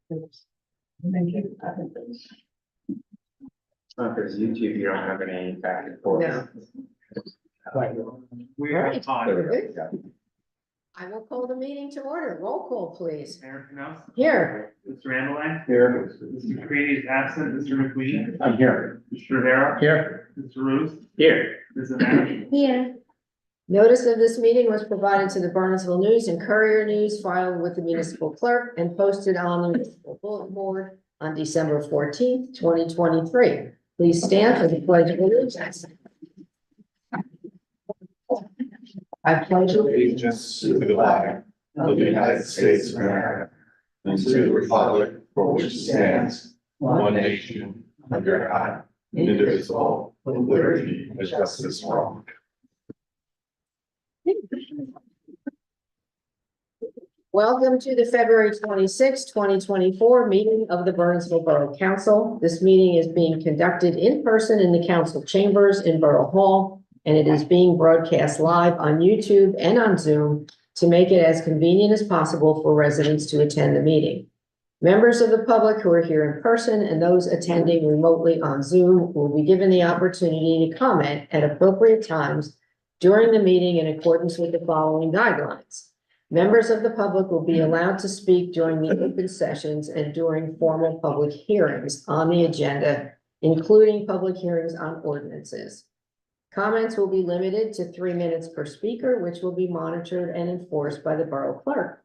Thank you. Because YouTube, you don't have any back and forth. No. We All are right. on. I will call the meeting to order. Roll call, please. Mayor Knopf. Here. Mr. Ambeline. Here. Mr. McCready is absent. Mr. McQueen. I'm here. Mr. Rivera. Here. Mr. Ruth. Here. Ms. Amer. Here. Notice of this meeting was provided to the Bernardsville News and Courier News, filed with the municipal clerk and posted on the municipal bulletin board on December 14th, 2023. Please stand for the pledge of allegiance. I pledge Allegiance to the flag of the United States of America and to the republic for which it stands, one nation, under God, indivisible, with liberty and justice for all. Welcome to the February 26, 2024 meeting of the Bernardsville Borough Council. This meeting is being conducted in person in the council chambers in Borough Hall, and it is being broadcast live on YouTube and on Zoom to make it as convenient as possible for residents to attend the meeting. Members of the public who are here in person and those attending remotely on Zoom will be given the opportunity to comment at appropriate times during the meeting in accordance with the following guidelines. Members of the public will be allowed to speak during the open sessions and during formal public hearings on the agenda, including public hearings on ordinances. Comments will be limited to 3 minutes per speaker, which will be monitored and enforced by the borough clerk.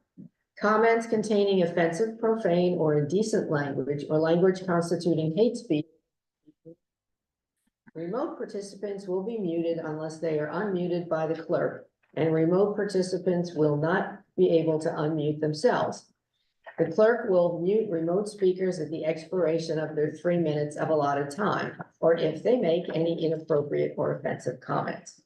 Comments containing offensive, profane, or indecent language or language constituting hate speech. Remote participants will be muted unless they are unmuted by the clerk, and remote participants will not be able to unmute themselves. The clerk will mute remote speakers at the expiration of their 3 minutes of allotted time, or if they make any inappropriate or offensive comments.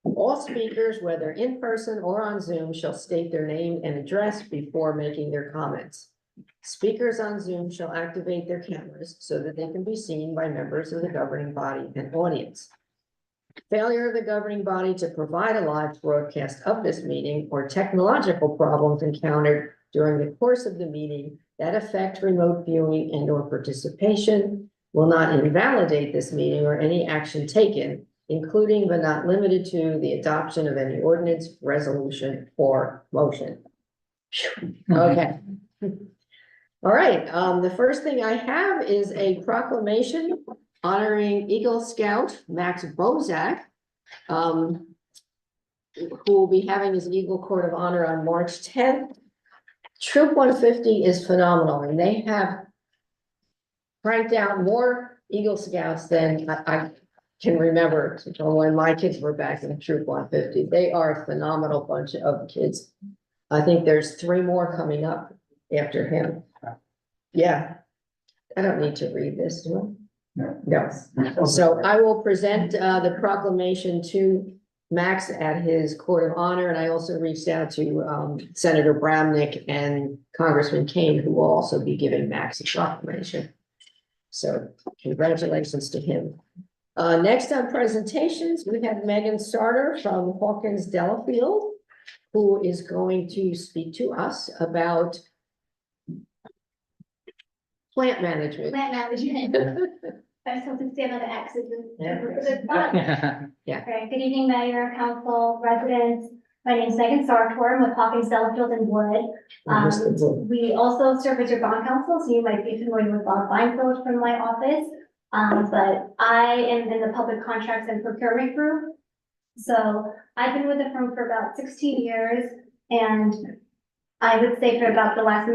All speakers, whether in person or on Zoom, shall state their name and address before making their comments. Speakers on Zoom shall activate their cameras so that they can be seen by members of the governing body and audience. Failure of the governing body to provide a live broadcast of this meeting or technological problems encountered during the course of the meeting that affect remote viewing and or participation will not invalidate this meeting or any action taken, including but not limited to the adoption of any ordinance, resolution, or motion. Okay. All right, the first thing I have is a proclamation honoring Eagle Scout Max Bozak, who will be having his Eagle Court of Honor on March 10th. Troop 150 is phenomenal, and they have cranked out more Eagle Scouts than I can remember from when my kids were back in Troop 150. They are a phenomenal bunch of kids. I think there's 3 more coming up after him. Yeah, I don't need to read this, do I? No. So I will present the proclamation to Max at his court of honor, and I also reached out to Senator Bramnick and Congressman Kane, who will also be giving Max a proclamation. So congratulations to him. Next on presentations, we have Megan Starter from Hawkins Delafield, who is going to speak to us about plant management. Plant management. I just want to stand on the X's and. Yeah. Great. Good evening, Mayor, Council, residents. My name is Megan Sartor. I'm with Hawkins Delafield and Wood. We also serve as your bond counsel, so you might be familiar with Bob Feinfeld from my office. But I am in the public contracts and procurement group. So I've been with the firm for about 16 years, and I would say for about the last 8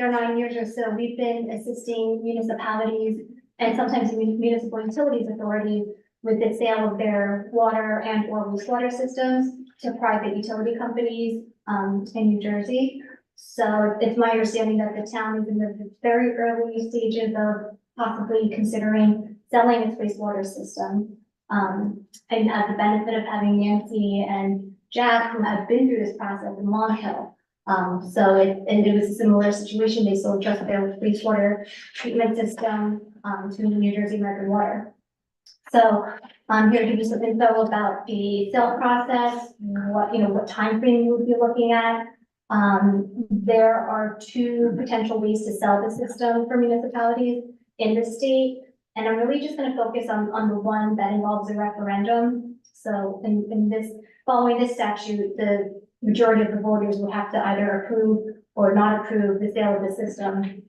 or 9 years or so, we've been assisting municipalities and sometimes municipal utilities authorities with the sale of their water and or wastewater systems to private utility companies in New Jersey. So it's my understanding that the town is in the very early stages of possibly considering selling its wastewater system. And have the benefit of having Nancy and Jack, who have been through this process in Long Hill. So it was a similar situation. They sold just their wastewater treatment system to New Jersey American Water. So I'm here to give you some info about the sale process, what time frame you would be looking at, There are two potential ways to sell the system for municipalities in the state. And I'm really just gonna focus on the one that involves a referendum. So in this, following this statute, the majority of the voters would have to either approve or not approve the sale of the system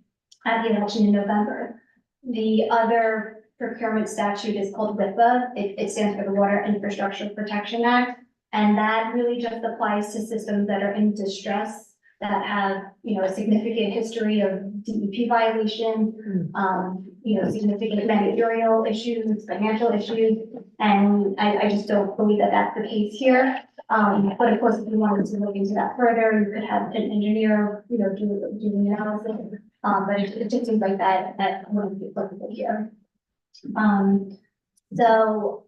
at the election in November. The other procurement statute is called WIPA. It stands for the Water Infrastructure Protection Act. And that really just applies to systems that are in distress, that have, a significant history of DEP violations, significant managerial issues, financial issues. And I just don't believe that that's the case here. But of course, if you wanted to look into that further, you could have an engineer, do the analysis. But it just seems like that wouldn't be applicable here. So,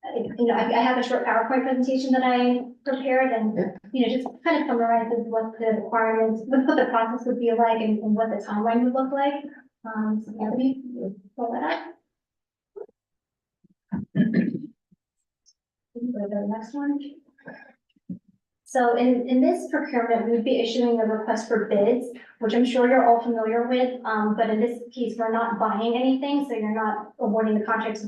I have a short PowerPoint presentation that I prepared and, just kind of summarizes what the requirements, what the process would be like and what the timeline would look like. So Anthony, pull that up. Go to the next one. So in this procurement, we would be issuing a request for bids, which I'm sure you're all familiar with. But in this case, we're not buying anything, so you're not awarding the contract to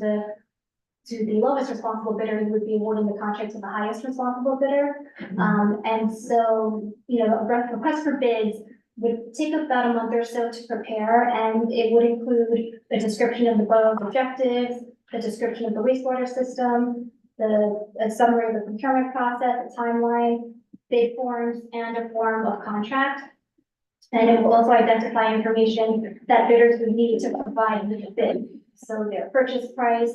the lowest responsible bidder. You would be awarding the contract to the highest responsible bidder. And so, a request for bids would take about a month or so to prepare, and it would include a description of the borough's objectives, the description of the wastewater system, a summary of the procurement process, a timeline, bid forms, and a form of contract. And it will also identify information that bidders would need to provide with the bid. So their purchase price,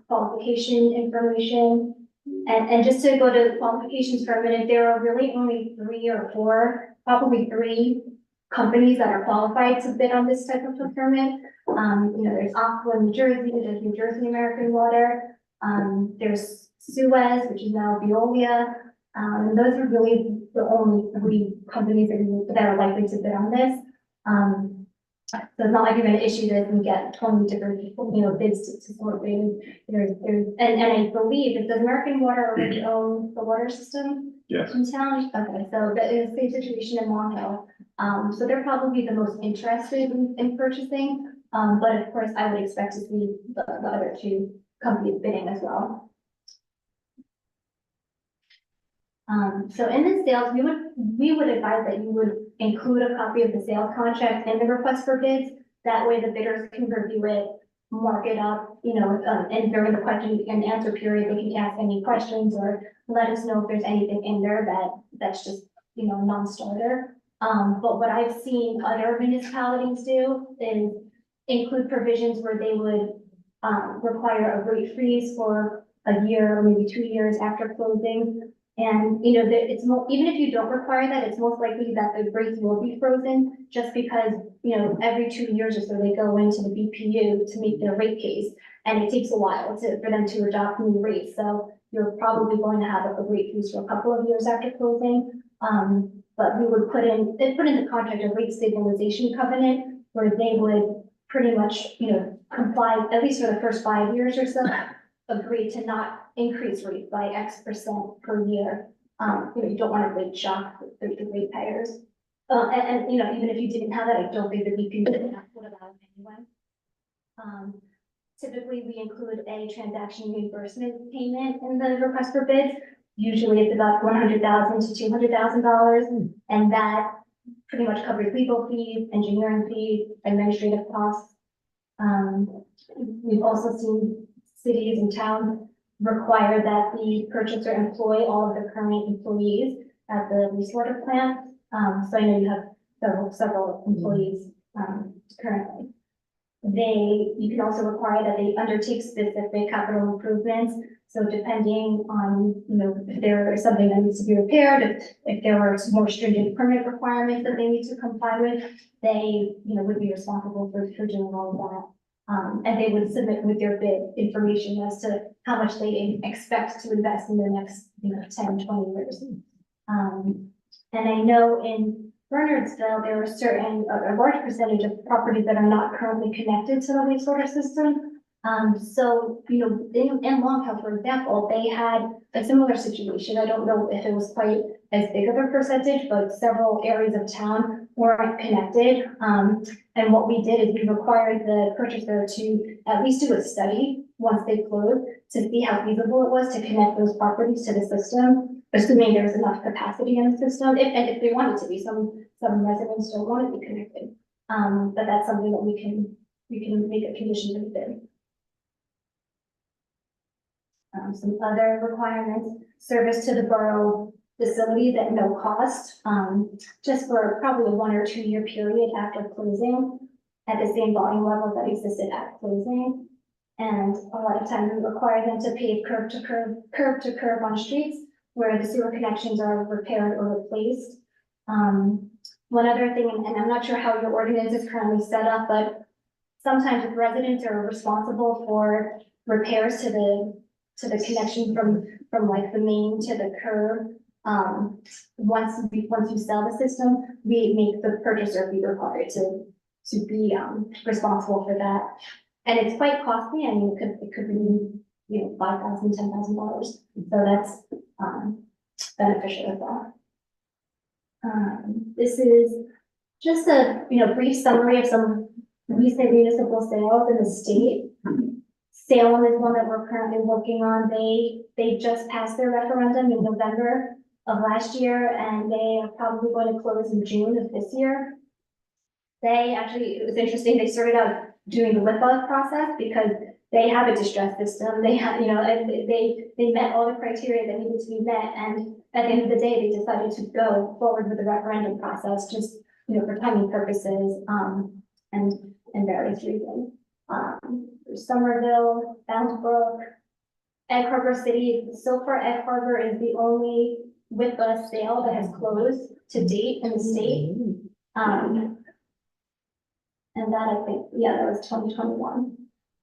qualification information, and just to go to qualifications for a minute, there are really only 3 or 4, probably 3 companies that are qualified to bid on this type of procurement. There's Aqua, New Jersey, there's New Jersey American Water, there's Suez, which is now Veolia, and those are really the only 3 companies that are likely to bid on this. So it's not like you're gonna issue this and get 20 different people, bids to support bids. And I believe, does American Water already own the water system? Yes. In town? Okay, so that is the same situation in Long Hill. So they're probably the most interested in purchasing. But of course, I would expect to see the other 2 companies bidding as well. So in the sales, we would advise that you would include a copy of the sales contract in the request for bids. That way the bidders can review it, mark it up, and during the question and answer period, they can ask any questions or let us know if there's anything in there that's just, a non-starter. But what I've seen other municipalities do is include provisions where they would require a rate freeze for a year, or maybe 2 years after closing. And, it's more, even if you don't require that, it's most likely that the rates will be frozen just because, every 2 years or so they go into the BPU to make their rate case. And it takes a while for them to adopt new rates. So you're probably going to have a rate freeze for a couple of years after closing. But we would put in the contract a rate stabilization covenant where they would pretty much, comply, at least for the first 5 years or so, agree to not increase rates by X% per year. You don't want to rate shock the rate payers. And even if you didn't have that, I don't think the BP would allow it anyway. Typically, we include a transaction reimbursement payment in the request for bids. Usually it's about $100,000 to $200,000, and that pretty much covers legal fees, engineering fees, administrative costs. We've also seen cities and towns require that the purchaser employ all of the current employees at the wastewater plant. So I know you have several employees currently. You can also require that they undertake specific capital improvements. So depending on, if there is something that needs to be repaired, if there are some more stringent permit requirements that they need to comply with, they, would be responsible for doing all of that. And they would submit with their bid information as to how much they expect to invest in the next, 10, 20 years. And I know in Bernardsville, there are a large percentage of properties that are not currently connected to the wastewater system. So, in Long Hill, for example, they had a similar situation. I don't know if it was quite as big of a percentage, but several areas of town weren't connected. And what we did is we required the purchaser to at least do a study once they closed to see how feasible it was to connect those properties to the system, assuming there was enough capacity in the system, if they wanted to be, some residents don't want to be connected. But that's something that we can make a condition of the bid. Some other requirements, service to the borough facilities at no cost, just for probably a 1 or 2 year period after closing at the same volume level that existed at closing. And a lot of times we require them to pave curb to curb on streets where the sewer connections are repaired or replaced. One other thing, and I'm not sure how your ordinance is currently set up, but sometimes if residents are responsible for repairs to the connection from like the main to the curb, once you sell the system, we make the purchaser be required to be responsible for that. And it's quite costly. I mean, it could be, you know, $5,000, $10,000. So that's beneficial as well. This is just a, you know, brief summary of some recent municipal sales in the state. Salem is one that we're currently working on. They just passed their referendum in November of last year, and they are probably going to close in June of this year. They actually, it was interesting, they started out doing the WIPA process because they have a distress system. They have, you know, and they met all the criteria that needed to be met. And at the end of the day, they decided to go forward with the referendum process, just, you know, for timing purposes, and various reasons. There's Somerville, Brook, Egg Harbor City. So far, Egg Harbor is the only WIPA sale that has closed to date in the state. And that I think, yeah, that was 2021.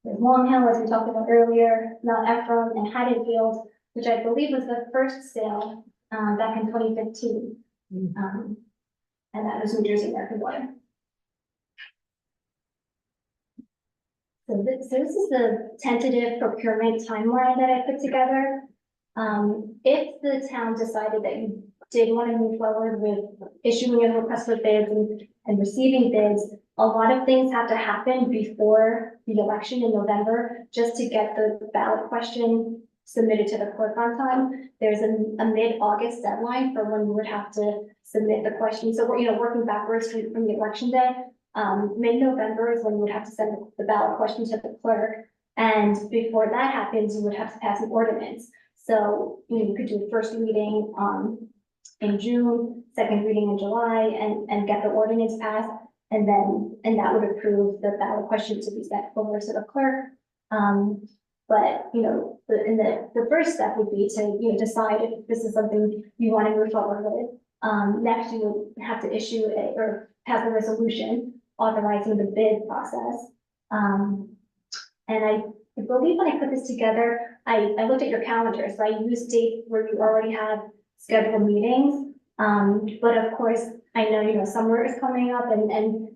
There's Long Hill, as we talked about earlier, Mount Ephraim, and Haddonfield, which I believe was the first sale back in 2015. And that was New Jersey American Water. So this is the tentative procurement timeline that I put together. If the town decided that you did want to move forward with issuing a request for bids and receiving bids, a lot of things have to happen before the election in November, just to get the ballot question submitted to the clerk on time. There's a mid-August deadline for when you would have to submit the question. So we're, you know, working backwards from the election day. Mid-November is when you would have to send the ballot question to the clerk. And before that happens, you would have to pass an ordinance. So you could do first reading in June, second reading in July, and get the ordinance passed. And that would approve the ballot question to be sent forward to the clerk. But, you know, the first step would be to, you know, decide if this is something you want to move forward with. Next, you would have to issue or pass a resolution authorizing the bid process. And I believe when I put this together, I looked at your calendar, so I used dates where you already have scheduled meetings. But of course, I know, you know, summer is coming up and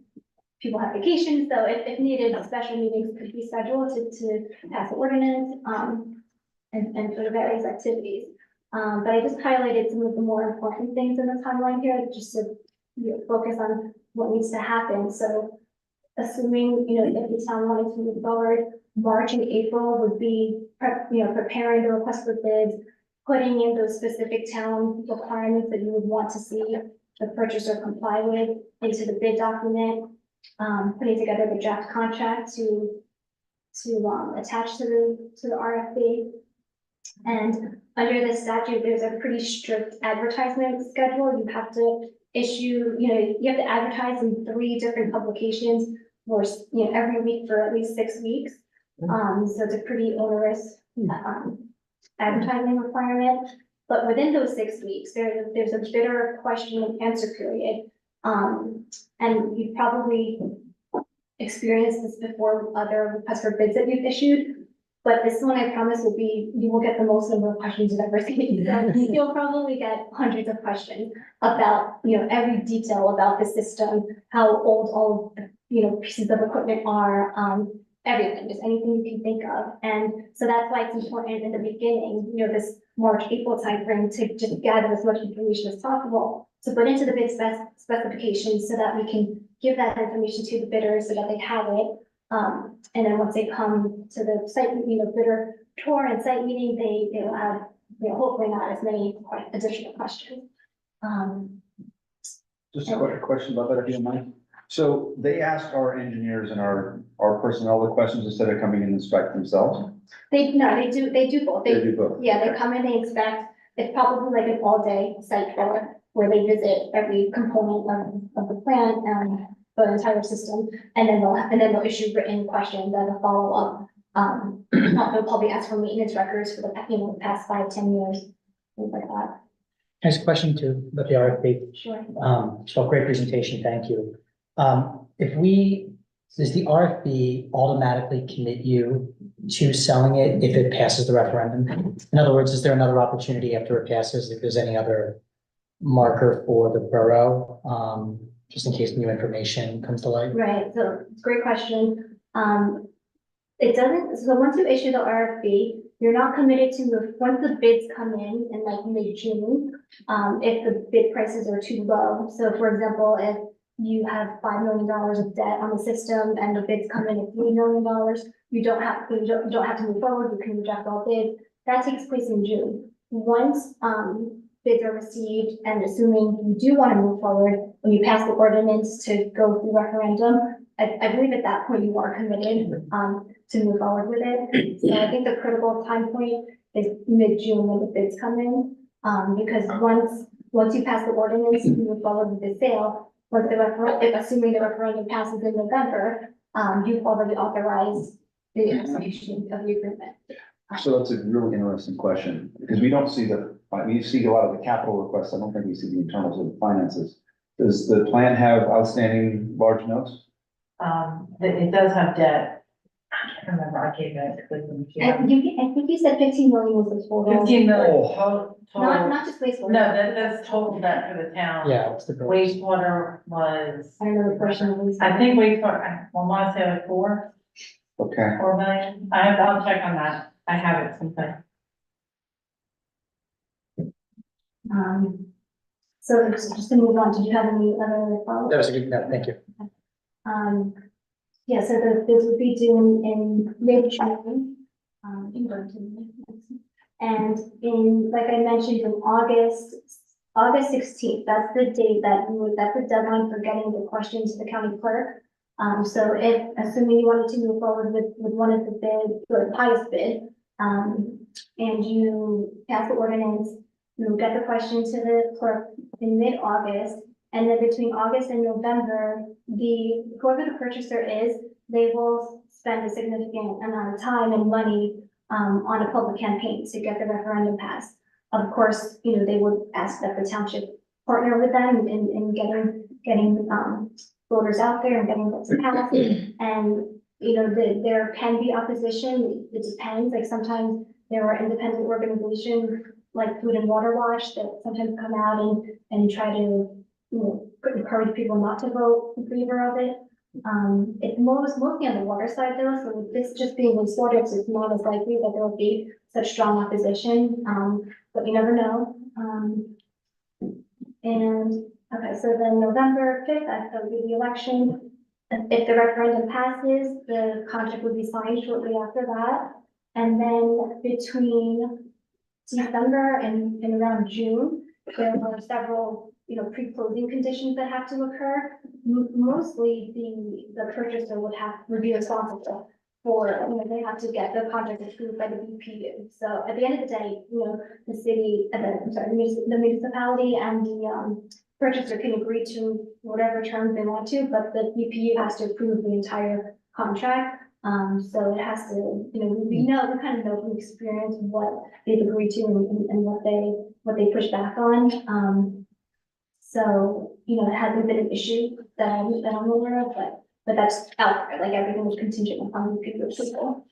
people have vacations, so if needed, special meetings could be scheduled to pass the ordinance, and for the various activities. But I just highlighted some of the more important things in the timeline here, just to, you know, focus on what needs to happen. So assuming, you know, if the town wanted to move forward, March and April would be, preparing the request for bids, putting in those specific town requirements that you would want to see the purchaser comply with into the bid document, putting together the draft contract to attach to the RFP. And under the statute, there's a pretty strict advertisement schedule. You have to issue, you know, you have to advertise in 3 different publications for, you know, every week for at least 6 weeks. So it's a pretty onerous advertising requirement. But within those 6 weeks, there's a bidder question and answer period. And you've probably experienced this before with other requests for bids that you've issued. But this one, I promise, will be, you will get the most number of questions you've ever seen. So you'll probably get hundreds of questions about, you know, every detail about the system, how old all, you know, pieces of equipment are, everything, just anything you can think of. And so that's why it's important in the beginning, you know, this March, April timeframe to just gather as much information as possible to put into the bid specifications so that we can give that information to the bidders so that they have it. And then once they come to the site, bidder tour and site meeting, they will have, hopefully not as many additional questions. Just a quick question about that, if you don't mind. So they asked our engineers and our personnel the questions instead of coming in and inspect themselves? They do both. They do both? Yeah, they come in, they inspect, it's probably like an all-day site tour where they visit every component of the plant and the entire system. And then they'll issue written questions as a follow-up. They'll probably ask for maintenance records for the past 5-10 years, things like that. Next question to the RFP. Sure. So great presentation, thank you. Does the RFP automatically commit you to selling it if it passes the referendum? In other words, is there another opportunity after it passes, if there's any other marker for the borough, just in case new information comes to light? Right, so it's a great question. It doesn't, so once you issue the RFP, you're not committed to, once the bids come in like mid-June, if the bid prices are too low. So for example, if you have $5 million of debt on the system and the bids come in at $3 million, you don't have to move forward, you can reject all bids. That takes place in June. Once, bids are received and assuming you do want to move forward, when you pass the ordinance to go through referendum, I believe at that point you are committed, to move forward with it. So I think the critical time point is mid-June when the bids come in. Because once you pass the ordinance, you move forward with the sale. Once assuming the referendum passes in November, you've already authorized the execution of the agreement. So that's a really interesting question, because we don't see we see a lot of the capital requests. I don't think we see the internals of the finances. Does the plan have outstanding large notes? It does have debt. I can't remember, I gave that to them. I think you said 15 million was the total. 15 million, Oh. total, Not just wastewater. no, that's total debt for the town. Yeah, what's the bill? Wastewater was, I don't know the portion of wastewater. I think wastewater, I want to say like 4 Okay. million. I'll check on that. I have it sometime. So just to move on, did you have any other follow-up? That was a good, no, thank you. Yeah, so the bids would be due in mid-June, in Burton. And like I mentioned, in August 16th, that's the date that's the deadline for getting the question to the county clerk. So assuming you wanted to move forward with one of the bids, the highest bid, and you pass the ordinance, you'll get the question to the clerk in mid-August. And then between August and November, whoever the purchaser is, they will spend a significant amount of time and money on a public campaign to get the referendum passed. Of course, they would ask that the township partner with them in getting voters out there and getting votes passed. And there can be opposition. It depends. Like sometimes there are independent organizations like Food and Water Watch that sometimes come out and try to encourage people not to vote in favor of it. It's mostly on the water side though, so with this just being wastewater, it's not as likely that there will be such strong opposition, but you never know. And okay, so then November 5th, that would be the election. If the referendum passes, the contract would be signed shortly after that. And then between December and around June, there were several pre-closing conditions that have to occur. Mostly the purchaser would be responsible for, they have to get the contract approved by the BPU. So at the end of the day, the city, the municipality and the purchaser can agree to whatever terms they want to, but the BPU has to approve the entire contract. So it has to, we kind of know from experience what they've agreed to and what they push back on. So, it hasn't been an issue that I'm aware of, but that's out there, like everything was contingent upon the BPU approval.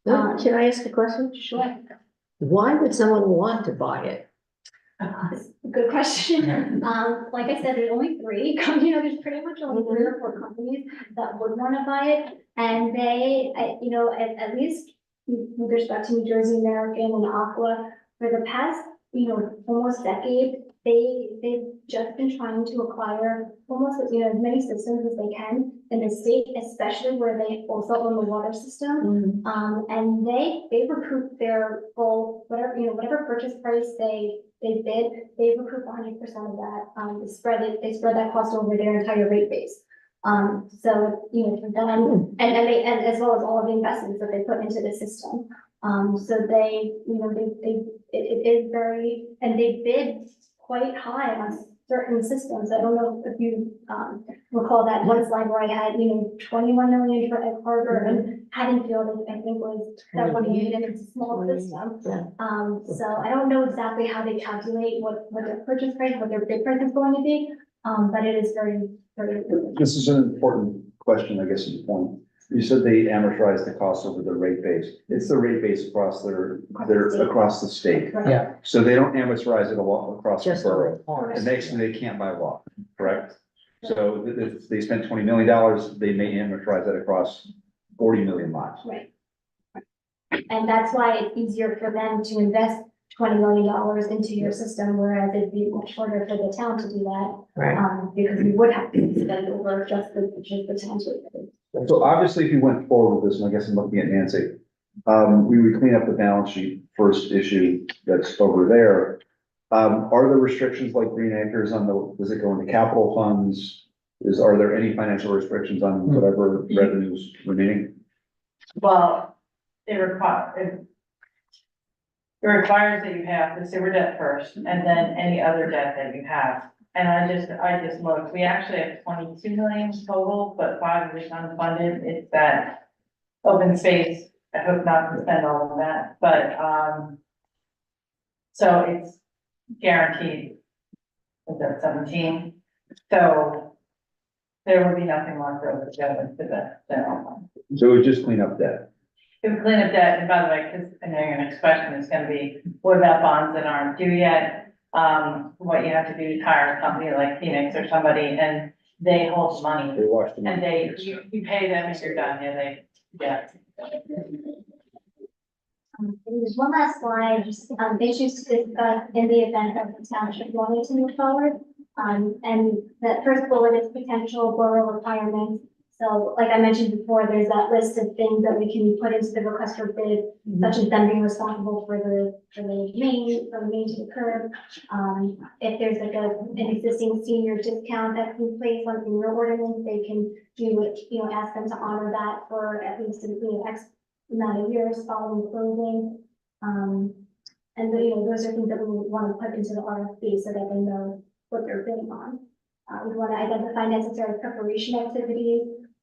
Can I ask a question? Sure. Why would someone want to buy it? Good question. Like I said, there's only 3, there's pretty much only 3 or 4 companies that would want to buy it. And they, at least with respect to New Jersey American and Aqua, for the past, almost decade, they've just been trying to acquire almost, as many systems as they can in the state, especially where they also own the water system. And they recoup their full, whatever purchase price they bid, they recoup 100% of that. They spread that cost over their entire rate base. So, for them, and as well as all of the investments that they put into the system. So it is very, and they bid quite high on certain systems. I don't know if you, recall that one slide where I had, 21 million for Egg Harbor and Haddonfield, I think was 78, and it's a small system. So I don't know exactly how they calculate what their purchase price, what their bid price is going to be. But it is very, very. This is an important question, I guess, is the point. You said they amortize the cost over the rate base. It's the rate base across across the state. Yeah. So they don't amortize it across the Just a borough. report. And next thing they can't by law, correct? So if they spend $20 million, they may amortize that across 40 million lots. Right. And that's why it's easier for them to invest $20 million into your system, whereas it'd be much harder for the town to do that. Right. Because we would have to spend over just the township. So obviously, if you went forward with this, and I guess I'm looking at Nancy, we would clean up the balance sheet first issue that's over there. Are there restrictions like Green Acres does it go into capital funds? Are there any financial restrictions on whatever revenues remaining? Well, it requires that you have the sewer debt first, and then any other debt that you have. And I just looked, we actually have 22 million total, but 5 of it unfunded. It's that open space. I hope not to spend all of that, but, so it's guaranteed. Is that 17? So there would be nothing left over to go into the general fund. So it would just clean up debt. It would clean up debt, and by the way, because I know your next question is gonna be, what about bonds that aren't due yet? What you have to do to hire a company like Phoenix or somebody, and they hold money, They wash them. and you pay them and you're done, yeah. There's one last slide, just, issues to discuss in the event of the township wanting to move forward. And that first bullet is potential borough requirements. So like I mentioned before, there's that list of things that we can put into the request for bid, such as them being responsible for the main, from main to the curb. If there's like an existing senior discount that's in place on your ordinance, they can do it, ask them to honor that for at least, X amount of years following closing. And those are things that we would want to put into the RFP so that they know what they're bidding on. We want to identify necessary preparation activities.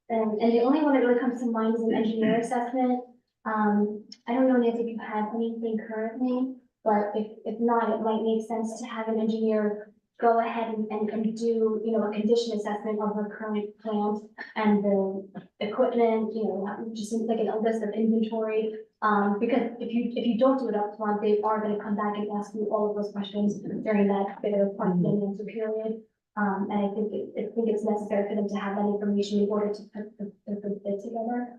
And the only one that really comes to mind is an engineer assessment. I don't know, Nancy, if you have anything currently, but if not, it might make sense to have an engineer go ahead and do, a condition assessment of the current plant and the equipment, just like a list of inventory. Because if you don't do it up front, they are going to come back and ask you all of those questions during that bit of question and answer period. And I think it's necessary for them to have that information in order to put the bid together.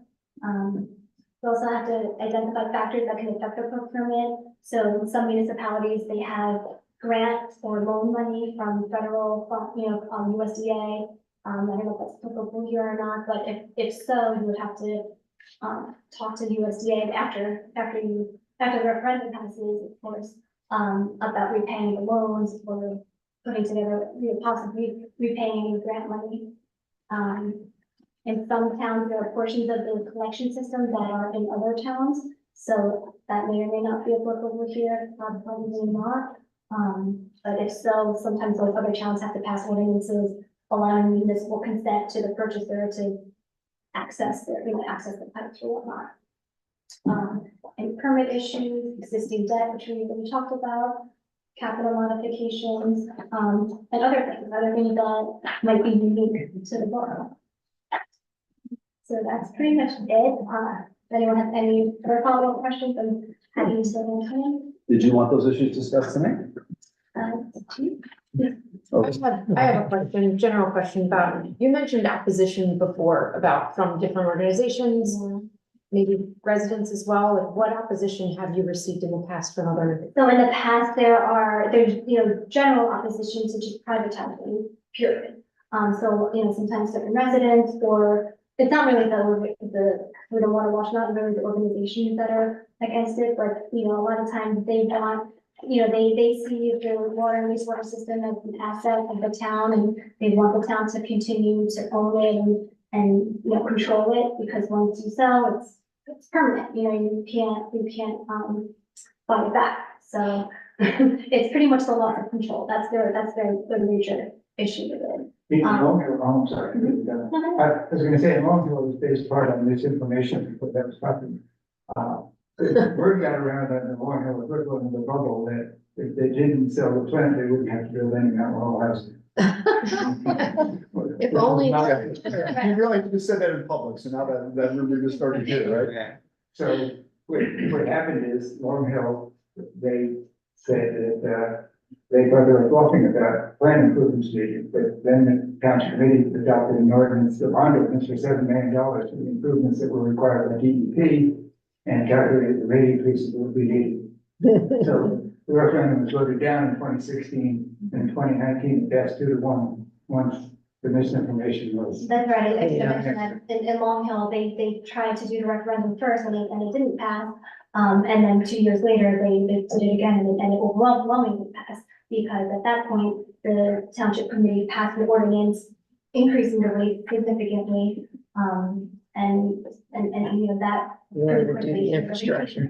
We also have to identify factors that can affect the procurement. So some municipalities, they have grants or loan money from federal, USDA. I don't know if that's applicable here or not, but if so, you would have to talk to the USDA after the referendum passes, of course, about repaying the loans or putting together, possibly repaying the grant money. In some towns, there are portions of the collection system that are in other towns, so that may or may not be applicable here, probably not. But if so, sometimes those other towns have to pass ordinances allowing municipal consent to the purchaser to access access the pipes or whatnot. And permit issues, existing debt, which we talked about, capital modifications, and other things that might be unique to the borough. So that's pretty much it. If anyone has any other follow-up questions, I'm happy to still answer. Did you want those issues discussed tonight? I have a question, general question about, you mentioned acquisition before about from different organizations. maybe residents as well? Like, what opposition have you received in the past from other? So in the past, there's, general opposition to just privatizing, period. So, sometimes certain residents, or it's not really the water wash, not really the organizations that are against it, but, a lot of times they want, they see the water and wastewater system as an asset of the town, and they want the town to continue to own it and control it, because once you sell, it's permanent, you can't, buy it back. So it's pretty much the loss of control. That's their major issue with it. I'm sorry. I was gonna say, Long Hill was based part on misinformation because that was happening. Word got around that the Long Hill was going in the bubble that if they didn't sell the plant, they wouldn't have to build any more houses. If only. You realize you just said that in public, so now that rumor just started here, right? So what happened is Long Hill, they said that, they thought they were talking about plan improvements needed, but then the township committee adopted an ordinance, the bond ordinance for $7 million for the improvements that were required by DEP and calculated the rate increases that would be needed. So the referendum was voted down in 2016 and 2019, it passed 2-1 once the misinformation was. That's right. I Yeah. mentioned that in Long Hill, they tried to do the referendum first and it didn't pass. And then 2 years later, they did it again and it overwhelmingly passed, because at that point, the township committee passed an ordinance increasing the rate significantly. And that. Yeah, to do the infrastructure.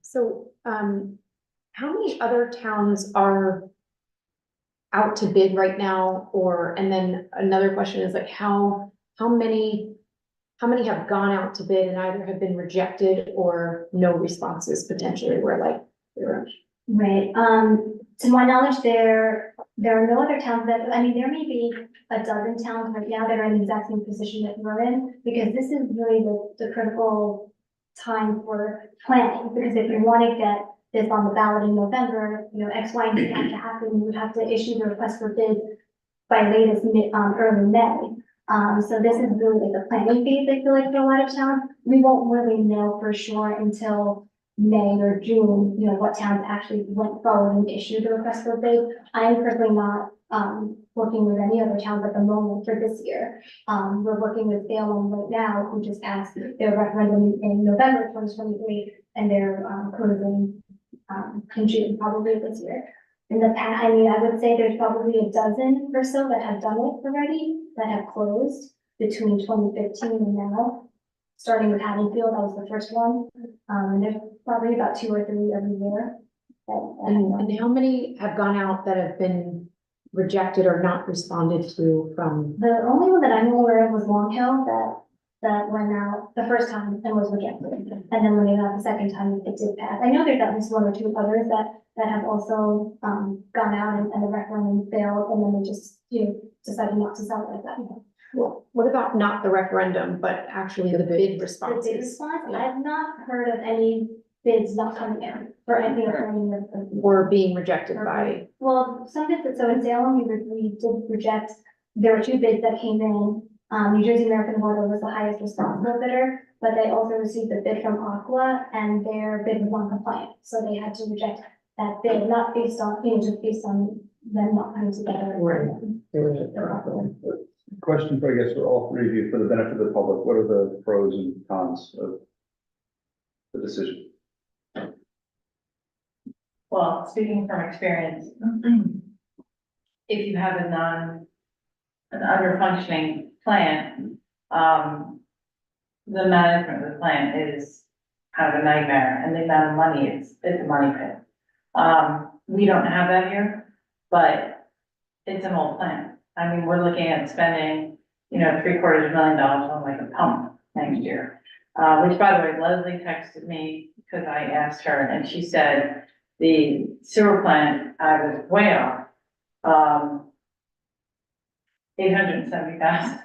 So, how many other towns are out to bid right now? And then another question is like, how many have gone out to bid and either have been rejected or no responses potentially, where like, Right, to my knowledge, there are no other towns that, there may be a dozen towns right now that are in the exact same position that we're in, because this is really the critical time for planning, because if you want to get this on the ballot in November, X, Y, and Z have to happen, you would have to issue the request for bid by latest early May. So this is really like the planning phase, I feel like, for a lot of towns. We won't really know for sure until May or June, what towns actually went forward and issued the request for bid. I am personally not, working with any other towns at the moment for this year. We're working with Salem right now, who just passed their referendum in November 2023, and they're, closing, in June probably this year. In the past, I would say there's probably a dozen or so that have done it already, that have closed between 2015 and now. Starting with Haddonfield, that was the first one. And there's probably about 2 or 3 every year. and how many have gone out that have been rejected or not responded to from? The only one that I'm aware of was Long Hill that went out the first time and was rejected. And then when they got the second time, it did pass. I know there's at least 1 or 2 others that have also gone out and the referendum failed, and then they just, decided not to sell it at that point. Well, what about not the referendum, but actually the bid The bid responses? response, Yeah. I've not heard of any bids not coming in for any of them. Or being rejected by, Well, some bids, so in Salem, we did reject, there were 2 bids that came in. New Jersey American Water was the highest responsible bidder, but they also received a bid from Aqua and their bid was non-compliant. So they had to reject that bid, not based on, just based on them not coming together. Right. Question, I guess, for all 3 of you, for the benefit of the public, what are the pros and cons of the decision? Well, speaking from experience, if you have an under-functioning plant, the management of the plant is kind of a nightmare, and the amount of money, it's a money pit. We don't have that here, but it's an old plant. We're looking at spending, $750,000 on like a pump next year. Which, by the way, Leslie texted me because I asked her, and she said the sewer plant, I was way off. 870,000.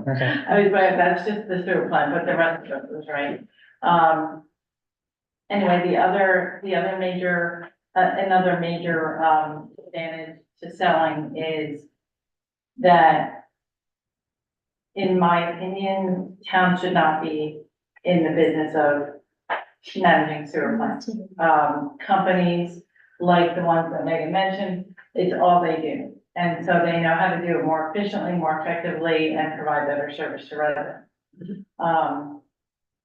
Okay. That's just the sewer plant, but the rest of it was right. Anyway, another major advantage to selling is that in my opinion, town should not be in the business of managing sewer plants. Companies like the ones that Megan mentioned, it's all they do. And so they know how to do it more efficiently, more effectively, and provide better service to residents.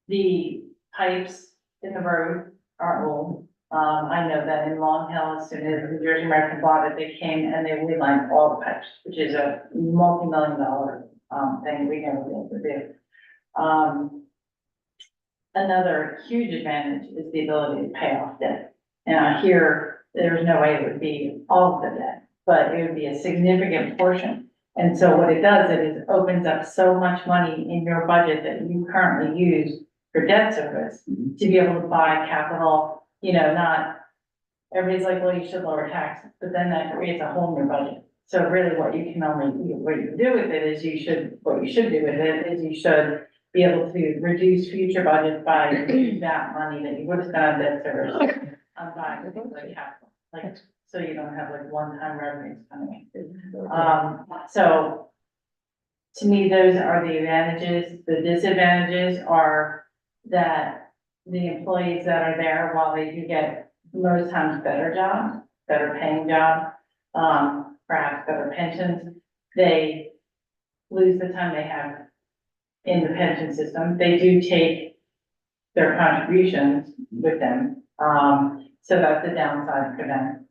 The pipes in the road are old. I know that in Long Hill, as soon as the Jersey American bought it, they came and they relined all the pipes, which is a multi-million-dollar thing we never be able to do. Another huge advantage is the ability to pay off debt. And here, there's no way it would be all of the debt, but it would be a significant portion. And so what it does, it opens up so much money in your budget that you currently use for debt service to be able to buy capital, not, everybody's like, well, you should lower taxes, but then that creates a hole in your budget. So really what you can do with it is you should be able to reduce future budgets by using that money that you would have spent on debt service on buying things like capital, so you don't have like one-time revenues coming in. So to me, those are the advantages. The disadvantages are that the employees that are there, while they do get most times better jobs, better paying jobs, perhaps better pensions, they lose the time they have in the pension system. They do take their contributions with them. So that's the downside for them.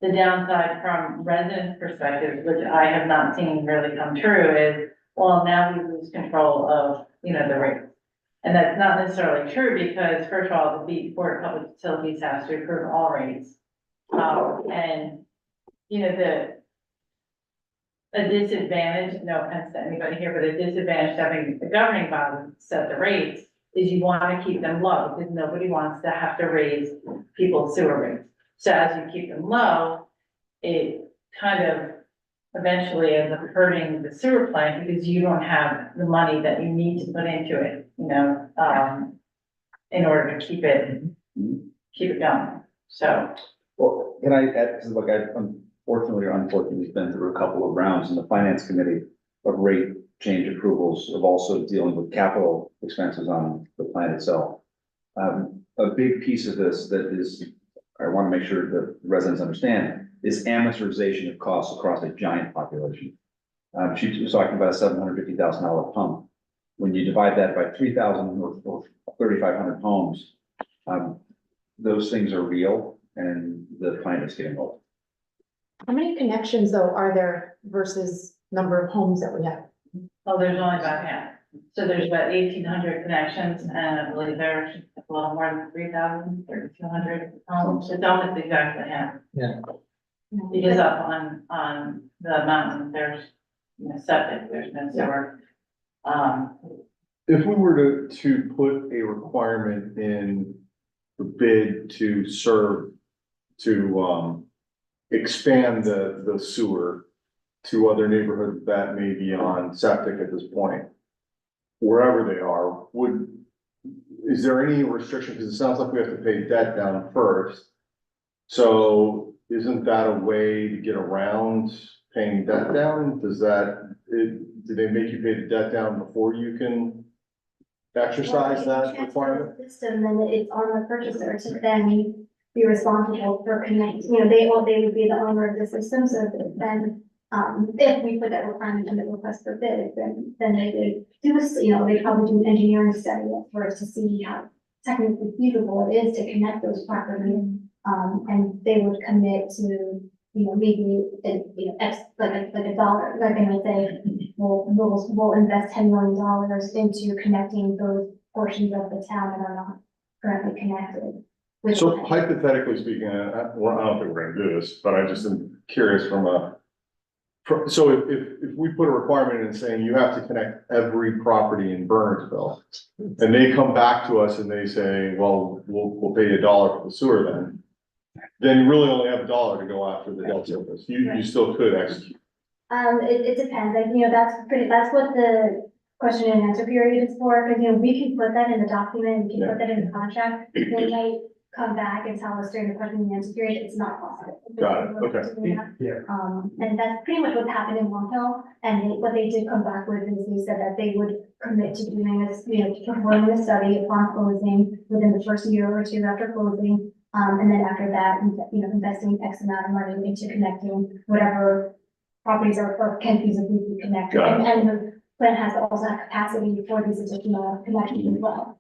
The downside from resident perspective, which I have not seen really come true, is, well, now we lose control of, the rates. And that's not necessarily true because, first of all, the Board of Public Utilities has to approve all rates. A disadvantage, no offense to anybody here, but a disadvantage to having the governing body set the rates is you want to keep them low because nobody wants to have to raise people's sewer rates. So as you keep them low, it kind of eventually ends up hurting the sewer plant because you don't have the money that you need to put into it, in order to keep it going. So. Well, can I add, because look, I've unfortunately or unfortunately been through a couple of rounds in the finance committee of rate change approvals of also dealing with capital expenses on the plant itself. A big piece of this that is, I want to make sure that residents understand, is amortization of costs across a giant population. She was talking about a $750,000 pump. When you divide that by 3,000 or 3,500 homes, those things are real and the plant is getting old. How many connections though are there versus number of homes that we have? Oh, there's only about half. So there's about 1,800 connections, and I believe there's a little more than 3,000, 3,200 homes. It's almost exactly half. Yeah. Because up on the mountain, there's, septic, there's no sewer. If we were to put a requirement in the bid to serve, to expand the sewer to other neighborhoods that may be on septic at this point, wherever they are, is there any restriction? Because it sounds like we have to pay debt down first. So isn't that a way to get around paying debt down? Do they make you pay the debt down before you can exercise that requirement? System, then it's on the purchaser to then be responsible for connecting, they would be the owner of the system, so then, if we put that requirement in the request for bid, then they would do, they probably do an engineering study first to see how technically feasible it is to connect those properties. And they would commit to, maybe, like a dollar, like they might say, we'll invest $10 million into connecting those portions of the town that are not currently connected. So hypothetically speaking, I don't think we're gonna do this, but I just am curious so if we put a requirement in saying you have to connect every property in Bernardsville, and they come back to us and they say, well, we'll pay you $1 for the sewer then you really only have $1 to go after the debt service. You still could execute. It depends, that's what the question and answer period is for, because, we can put that in the document, we can put that in the contract. They might come back and tell us during the question and answer period, it's not possible. Got it, okay. Yeah. And that's pretty much what happened in Long Hill, and what they did come back with is they said that they would commit to doing this, performing a study upon closing within the first year or two after closing. And then after that, investing X amount of money into connecting whatever properties are, or can feasibly be connected. Got it. And the plan has to also have capacity for these additional connections as well.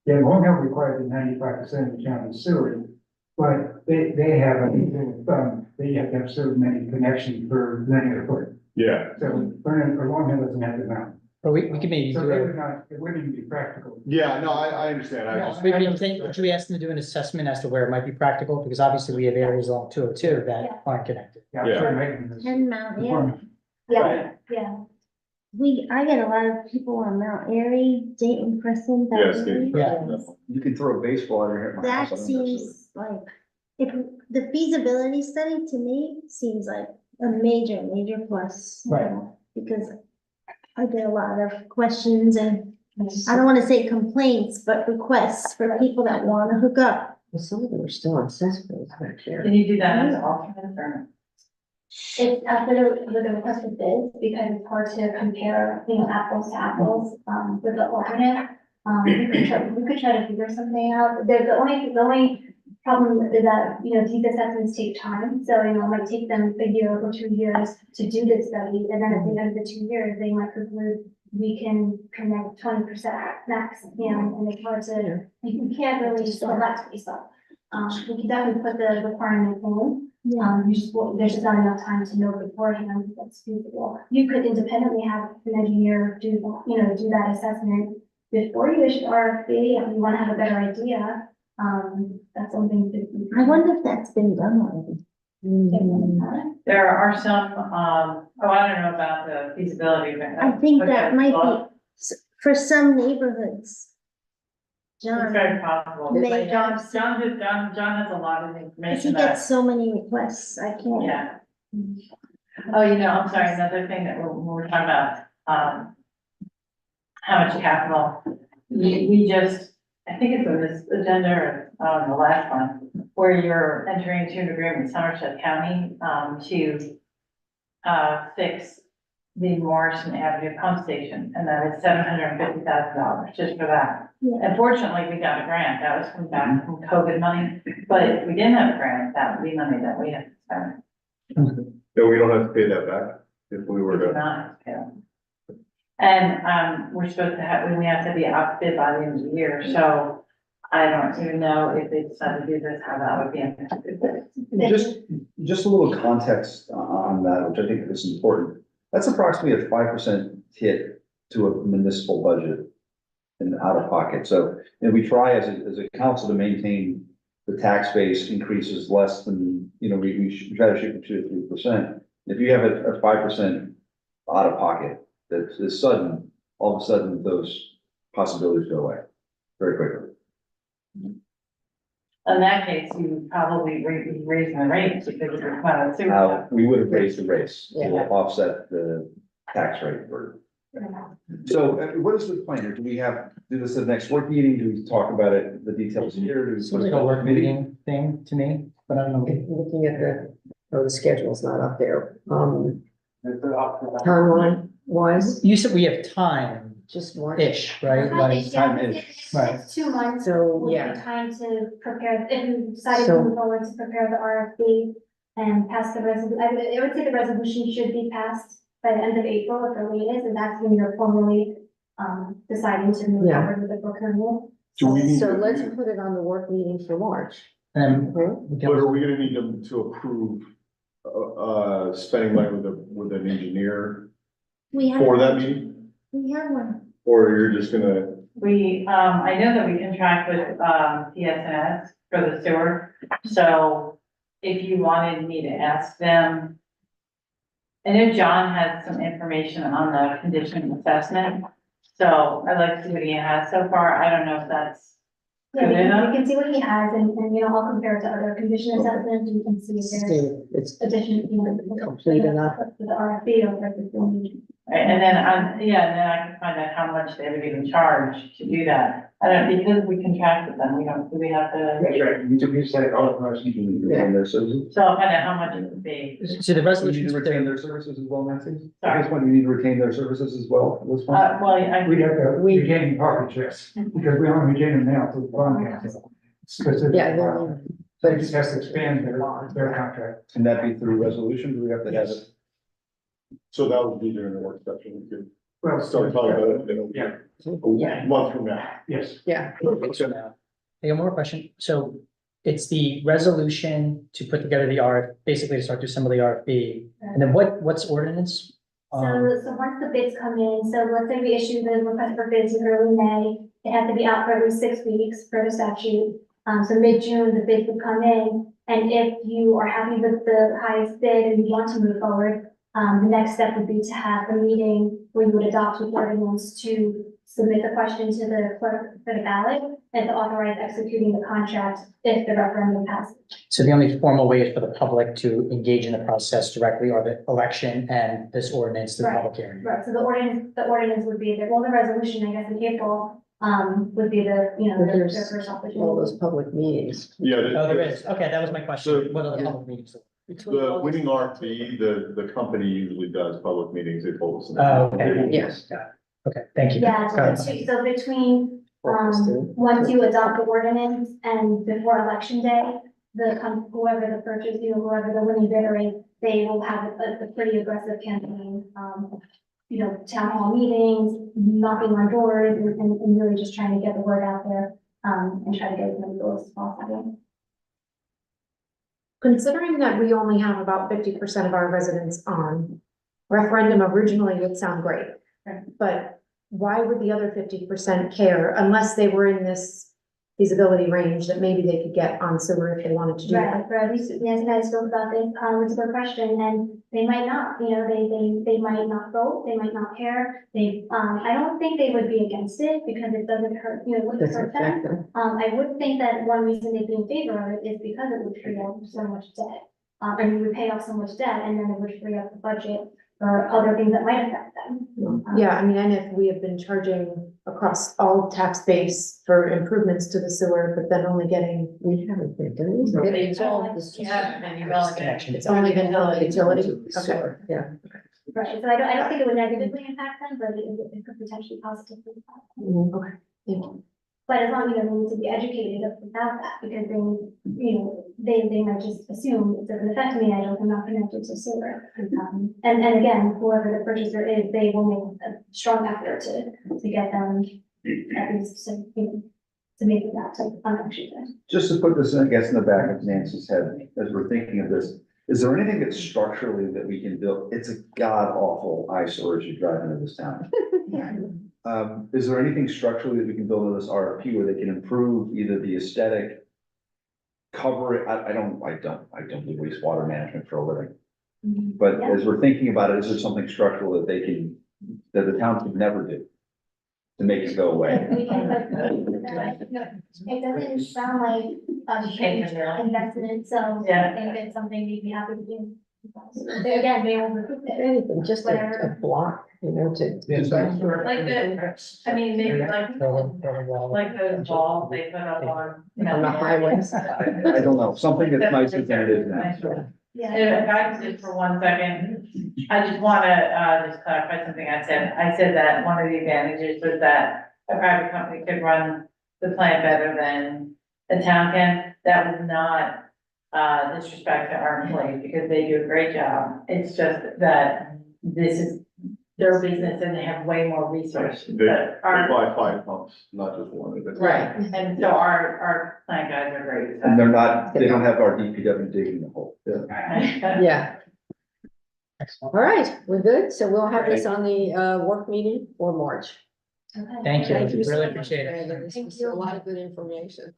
Yeah, Long Hill requires 95% of the county's sewer, but they have a rule of thumb, they have to have so many connections per linear foot. Yeah, So Vernon or Long Hill doesn't have the amount. But we can maybe So do they it. would not, it wouldn't even be practical. yeah, no, I understand, I just, Should we ask them to do an assessment as to where it might be practical? Because obviously we have areas along 202 that aren't connected. Yeah, I'm Yeah. sure Megan is. And Mount Airy. informed. Yeah, yeah. I get a lot of people on Mount Airy, Dayton, Preston, yes, that area. Yeah. You can throw a baseball out here at my house. That I don't know. seems like, if, the feasibility study to me seems like a major, major plus. you Right. know, Because I get a lot of questions and I don't wanna say complaints, but requests for people that wanna hook up. Well, some of them are still on cesspools back there. Can you do that as alternate or? It's after with the request for bids, because it's hard to compare, apples to apples, with the alternate. We could try to figure something out. The only problem is that, these assessments take time. So, it might take them a year or 2 years to do this study. And then at the end of the 2 years, they might conclude we can connect 20% max, and it's hard to, you can't really select based on. We can definitely put the requirement in. There's just not enough time to know beforehand if that's feasible. You could independently have an engineer do that assessment before you issue RFP, if you want to have a better idea. That's something that. I wonder if that's been done already. There are some, I don't know about the feasibility. But I think that might be, for some neighborhoods. It's John, very possible. May John have- John has a lot of cause he information gets that, so many requests, I can't. yeah. Oh, I'm sorry, another thing that we're talking about, how much capital. We just, I think it's on this agenda, or the last one, where you're entering into an agreement with Somerset County, to fix the Morrison Avenue pump station, and that is $750,000 just for that. Yeah. Unfortunately, we got a grant, that was from back from COVID money, but if we didn't have a grant, that would be money that we have to spend. no, we don't have to pay that back if we were We do to, not have to pay them. And, we're supposed to have, we have to be outbid by the end of the year, so I don't even know if they decide to do this, how that would be impacted. Just a little context on that, which I think is important. That's approximately a 5% hit to a municipal budget in out of pocket. So, we try as a council to maintain the tax base increases less than, we try to shoot for 2 to 3%. If you have a 5% out of pocket that is sudden, all of a sudden those possibilities go away very quickly. In that case, you would probably be raising the rates because of the kind of super. We would have raised the rates to Yeah. offset the tax rate burden. So what is the plan here? Do we do this at the next work meeting? Do we talk about it, the details here? Do we Seems like a work meeting thing to me, but I don't know. Looking at the schedule's not up there. Timeline wise, You said we have time-ish, just one. right? Like, time-ish. Right. It's 2 months. So, Will be yeah. time to prepare, if you decided to So- move forward to prepare the RFP and pass the resolution, I would say the resolution should be passed by the end of April at the latest, and that's when you're formally, deciding to move Yeah. forward with the procurement. do we need So to, let's put it on the work meeting for March. and Okay? we but are can, we gonna need them to approve, spending money with an engineer We have, for that meeting? we have one. Or you're just gonna, I know that we contract with, PSNS for the sewer, so if you wanted me to ask them. I know John had some information on the condition assessment, so I'd like to see what he has so far, I don't know if that's. Yeah, good enough. we can see what he has, and, I'll compare it to other condition assessments, and you can see if there's See, it's addition, complete enough. For the RFP or for the. Right, and then, and then I can find out how much they would even charge to do that. I don't, because we contract with them, we don't, do we have to, That's right, you said all of us. And their services. so I'll find out how much it would be. So the Do you resolution, need to retain their services as well, Nancy? At Sorry. this point, you need to retain their services as well, at this point? Well, I, We have to We- retain parking checks, because we only retain them now through the bond council. Specific. Yeah, But it just has to expand their contract. Can that be through resolution? Do we have to have it? So that would be during the work session, we could Well, start talking about it in Yeah. Yeah. a month from now. Yes. Yeah. I got more question. So it's the resolution to put together the basically to start to assemble the RFP. And then what's ordinance? So once the bids come in, so let's say we issue the request for bids in early May, it has to be out for at least 6 weeks per the statute. So mid-June, the bids would come in, and if you are happy with the highest bid and you want to move forward, the next step would be to have a meeting where you would adopt an ordinance to submit the question to the clerk for the ballot and to authorize executing the contract if the referendum passes. So the only formal way for the public to engage in the process directly are the election and this ordinance, the public hearing. Right, so the ordinance would be there, well, the resolution, I guess, in April, would be the, you know, the There's first opportunity. all those public meetings. Yeah. Oh, there is. Okay, that was my question. So- What are the public meetings? The winning RFP, the company usually does public meetings, they told us. Oh, okay. Yes. Okay, thank you. Yeah, Got so it. so between, once you adopt the ordinance and before election day, whoever the purchase, whoever the winning bidder is, they will have a pretty aggressive campaign. You know, town hall meetings, knocking on doors and really just trying to get the word out there, and try to get as many doors as possible. Considering that we only have about 50% of our residents on, referendum originally would sound great. Right. But why would the other 50% care unless they were in this feasibility range that maybe they could get on sewer if they wanted to do that? Right, at least Nancy and I spoke about this, it's a good question, and they might not, you know, they might not vote, they might not care. I don't think they would be against it because it doesn't hurt, you know, it wouldn't Doesn't hurt them. affect them. I would think that one reason they'd be in favor of it is because it would free up so much debt. And you would pay off so much debt and then it would free up the budget for other things that might affect them. Yeah, I mean, and if we have been charging across all tax base for improvements to the sewer, but then only getting, We haven't been doing it. It's all this. Connection. it's only been the utility. Okay. Sure, yeah. Right, so I don't think it would negatively impact them, but it could potentially positively impact them. Okay, thank you. But as long as they need to be educated about that, because they, you know, they might just assume it doesn't affect me, I'm not connected to sewer. And again, whoever the purchaser is, they will make a strong effort to get them at least to, you know, to make it that type of function. Just to put this, I guess, in the back of Nancy's head, as we're thinking of this, is there anything that's structurally that we can build? It's a god awful eyesore as you drive into this town. Is there anything structurally that we can build in this RFP where they can improve either the aesthetic, cover it? I don't do wastewater management for a living. But Yeah. as we're thinking about it, is there something structural that that the town could never do to make it go away? We can, but it doesn't sound like a huge investment, so Yeah. I think it's something we'd be happy to do. Again, they will recruit it. Anything, just a Whatever. block, you know, to. Like I mean, maybe like those balls they put up on, you know. On the highways. I don't know, something that's nicer than it is now. Yeah. If I could just for 1 second, I just wanna, just clarify something I said. I said that one of the advantages was that a private company could run the plant better than the town can. That was not, disrespect to our employees, because they do a great job. It's just that this is their business and they have way more resources. They But our, buy 5 pumps, not just one. right, and so our plant guys are great. And they don't have our DPW digging the hole. Yeah, all right, we're good. So we'll have this on the work meeting for March. Okay. Thank you. Thank you so Really much, appreciate it. Brandon. This Thank was you. a lot of good information.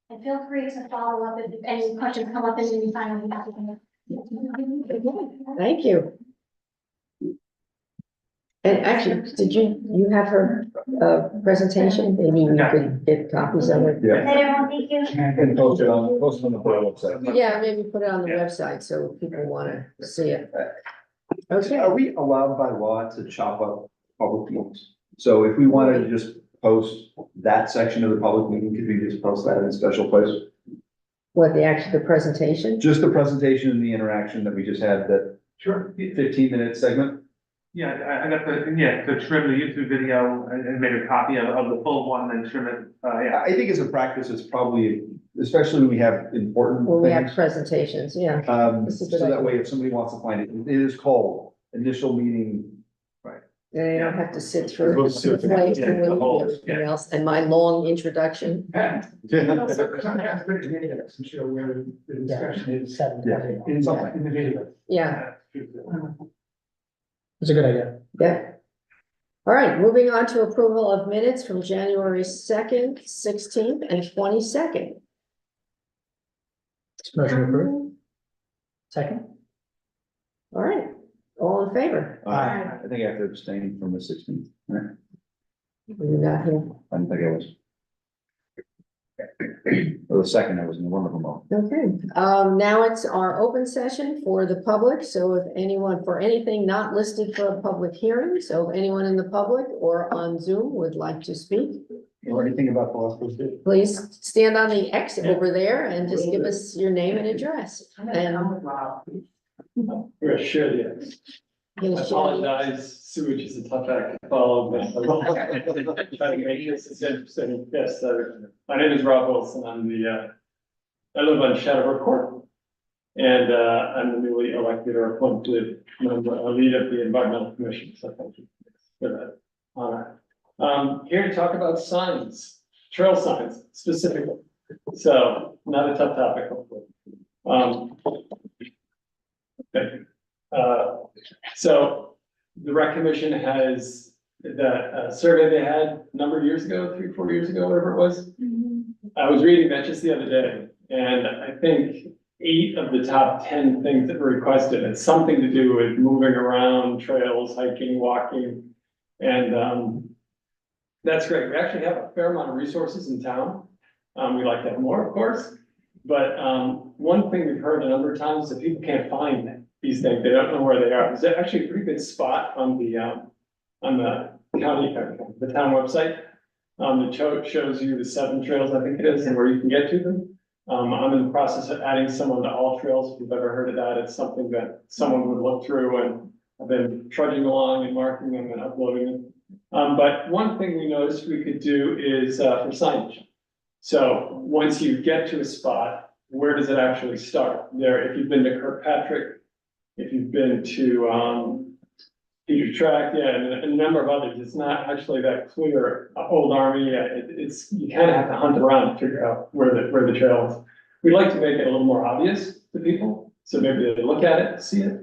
And feel free to follow up if any questions come up in the meantime. I'll be happy to. Thank you. And actually, did you have her presentation? Maybe you could get copies of it. Yeah, Hey, everyone, thank you. and post it on the Borough website. Yeah, maybe put it on the website so people wanna see it. Okay, Are we allowed by law to chop up public fields? So if we wanted to just post that section of the public meeting? Could we just post that in a special place? What, the presentation? Just the presentation and the interaction that we just had, that Sure. 15-minute segment? Yeah, I got to trim the YouTube video and made a copy of the full one and trim it, yeah. I think as a practice, it's probably, especially when we have important When we have things. presentations, yeah. This is a good So that idea. way, if somebody wants to find it, it is called initial meeting. And I don't have to sit through We'll sit through the the whole- everything else and my long introduction. I'm sure where the discussion is Seven. in the video. Yeah, It's a good idea. yeah. All right, moving on to approval of minutes from January 2nd, 16th, and 22nd. Motion approved. Second? All right, all in favor? I think I have to abstain from the 16th, right? You're not here. I don't think I was. Or the second, I was in one of them all. Okay, now it's our open session for the public, so if anyone, for anything not listed for a public hearing, so if anyone in the public or on Zoom would like to speak, Or anything about the last post date? please stand on the X over there and just give us your name and address. And We're gonna share the X. I Gonna share the- apologize, sewage is a tough act to follow, but I'm trying to make this as interesting. Yes, my name is Rob Wilson. I'm I live on Shadowbrook Court. And, I'm the newly elected or appointed member, lead of the Environmental Commission, so thank you for that honor. Here to talk about signs, trail signs specifically. So, not a tough topic, hopefully. Thank you. So the rec commission has that survey they had a number of years ago, 3-4 years ago, whatever it was. I was reading that just the other day, and I think 8 of the top 10 things that were requested had something to do with moving around, trails, hiking, walking, and that's great. We actually have a fair amount of resources in town. We like to have more, of course, but one thing we've heard a number of times is that people can't find these things. They don't know where they are. There's actually a pretty good spot on the county, the town website. That shows you the 7 trails, I think it is, and where you can get to them. I'm in the process of adding someone to all trails. If you've ever heard of that, it's something that someone would look through, and I've been trudging along and marking them and uploading them. But one thing we noticed we could do is for signage. So once you get to a spot, where does it actually start? There, if you've been to Kirkpatrick, if you've been to Peter's Track, yeah, and a number of others, it's not actually that clear. Old Army, it's you kind of have to hunt around to figure out where the trail is. We'd like to make it a little more obvious to people, so maybe they look at it, see it.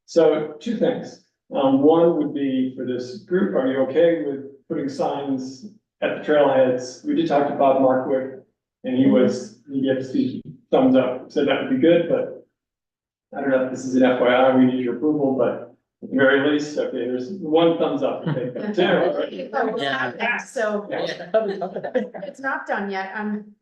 So 2 things. One would be for this group, are you okay with putting signs at the trailheads? We did talk to Bob Markwick, and he gives the thumbs up, said that would be good, but I don't know if this is an FYI, we need your approval, but at the very least, okay, there's 1 thumbs up. To take that too. Yeah, so it's not done yet.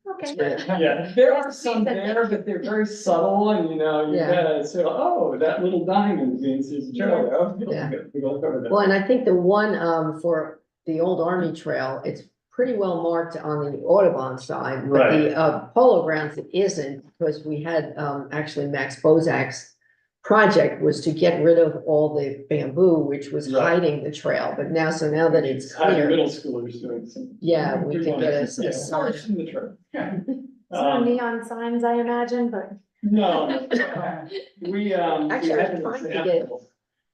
Okay. Yeah, there are some there, but they're very subtle, and you Yeah. gotta say, oh, that little diamond means there's a trail there. Oh, Yeah. we'll cover that. Well, and I think the one for the Old Army Trail, it's pretty well marked on the Audubon side, but the Polo Grounds, it isn't, because we had actually Max Bozak's project was to get rid of all the bamboo, which was Right. hiding the trail, but now that it's Kind of clear, middle schoolers doing some. yeah, we can get a Yeah, sign. in the trail. Some neon signs, I imagine, but. No, we Actually, had I'm an trying to get- example.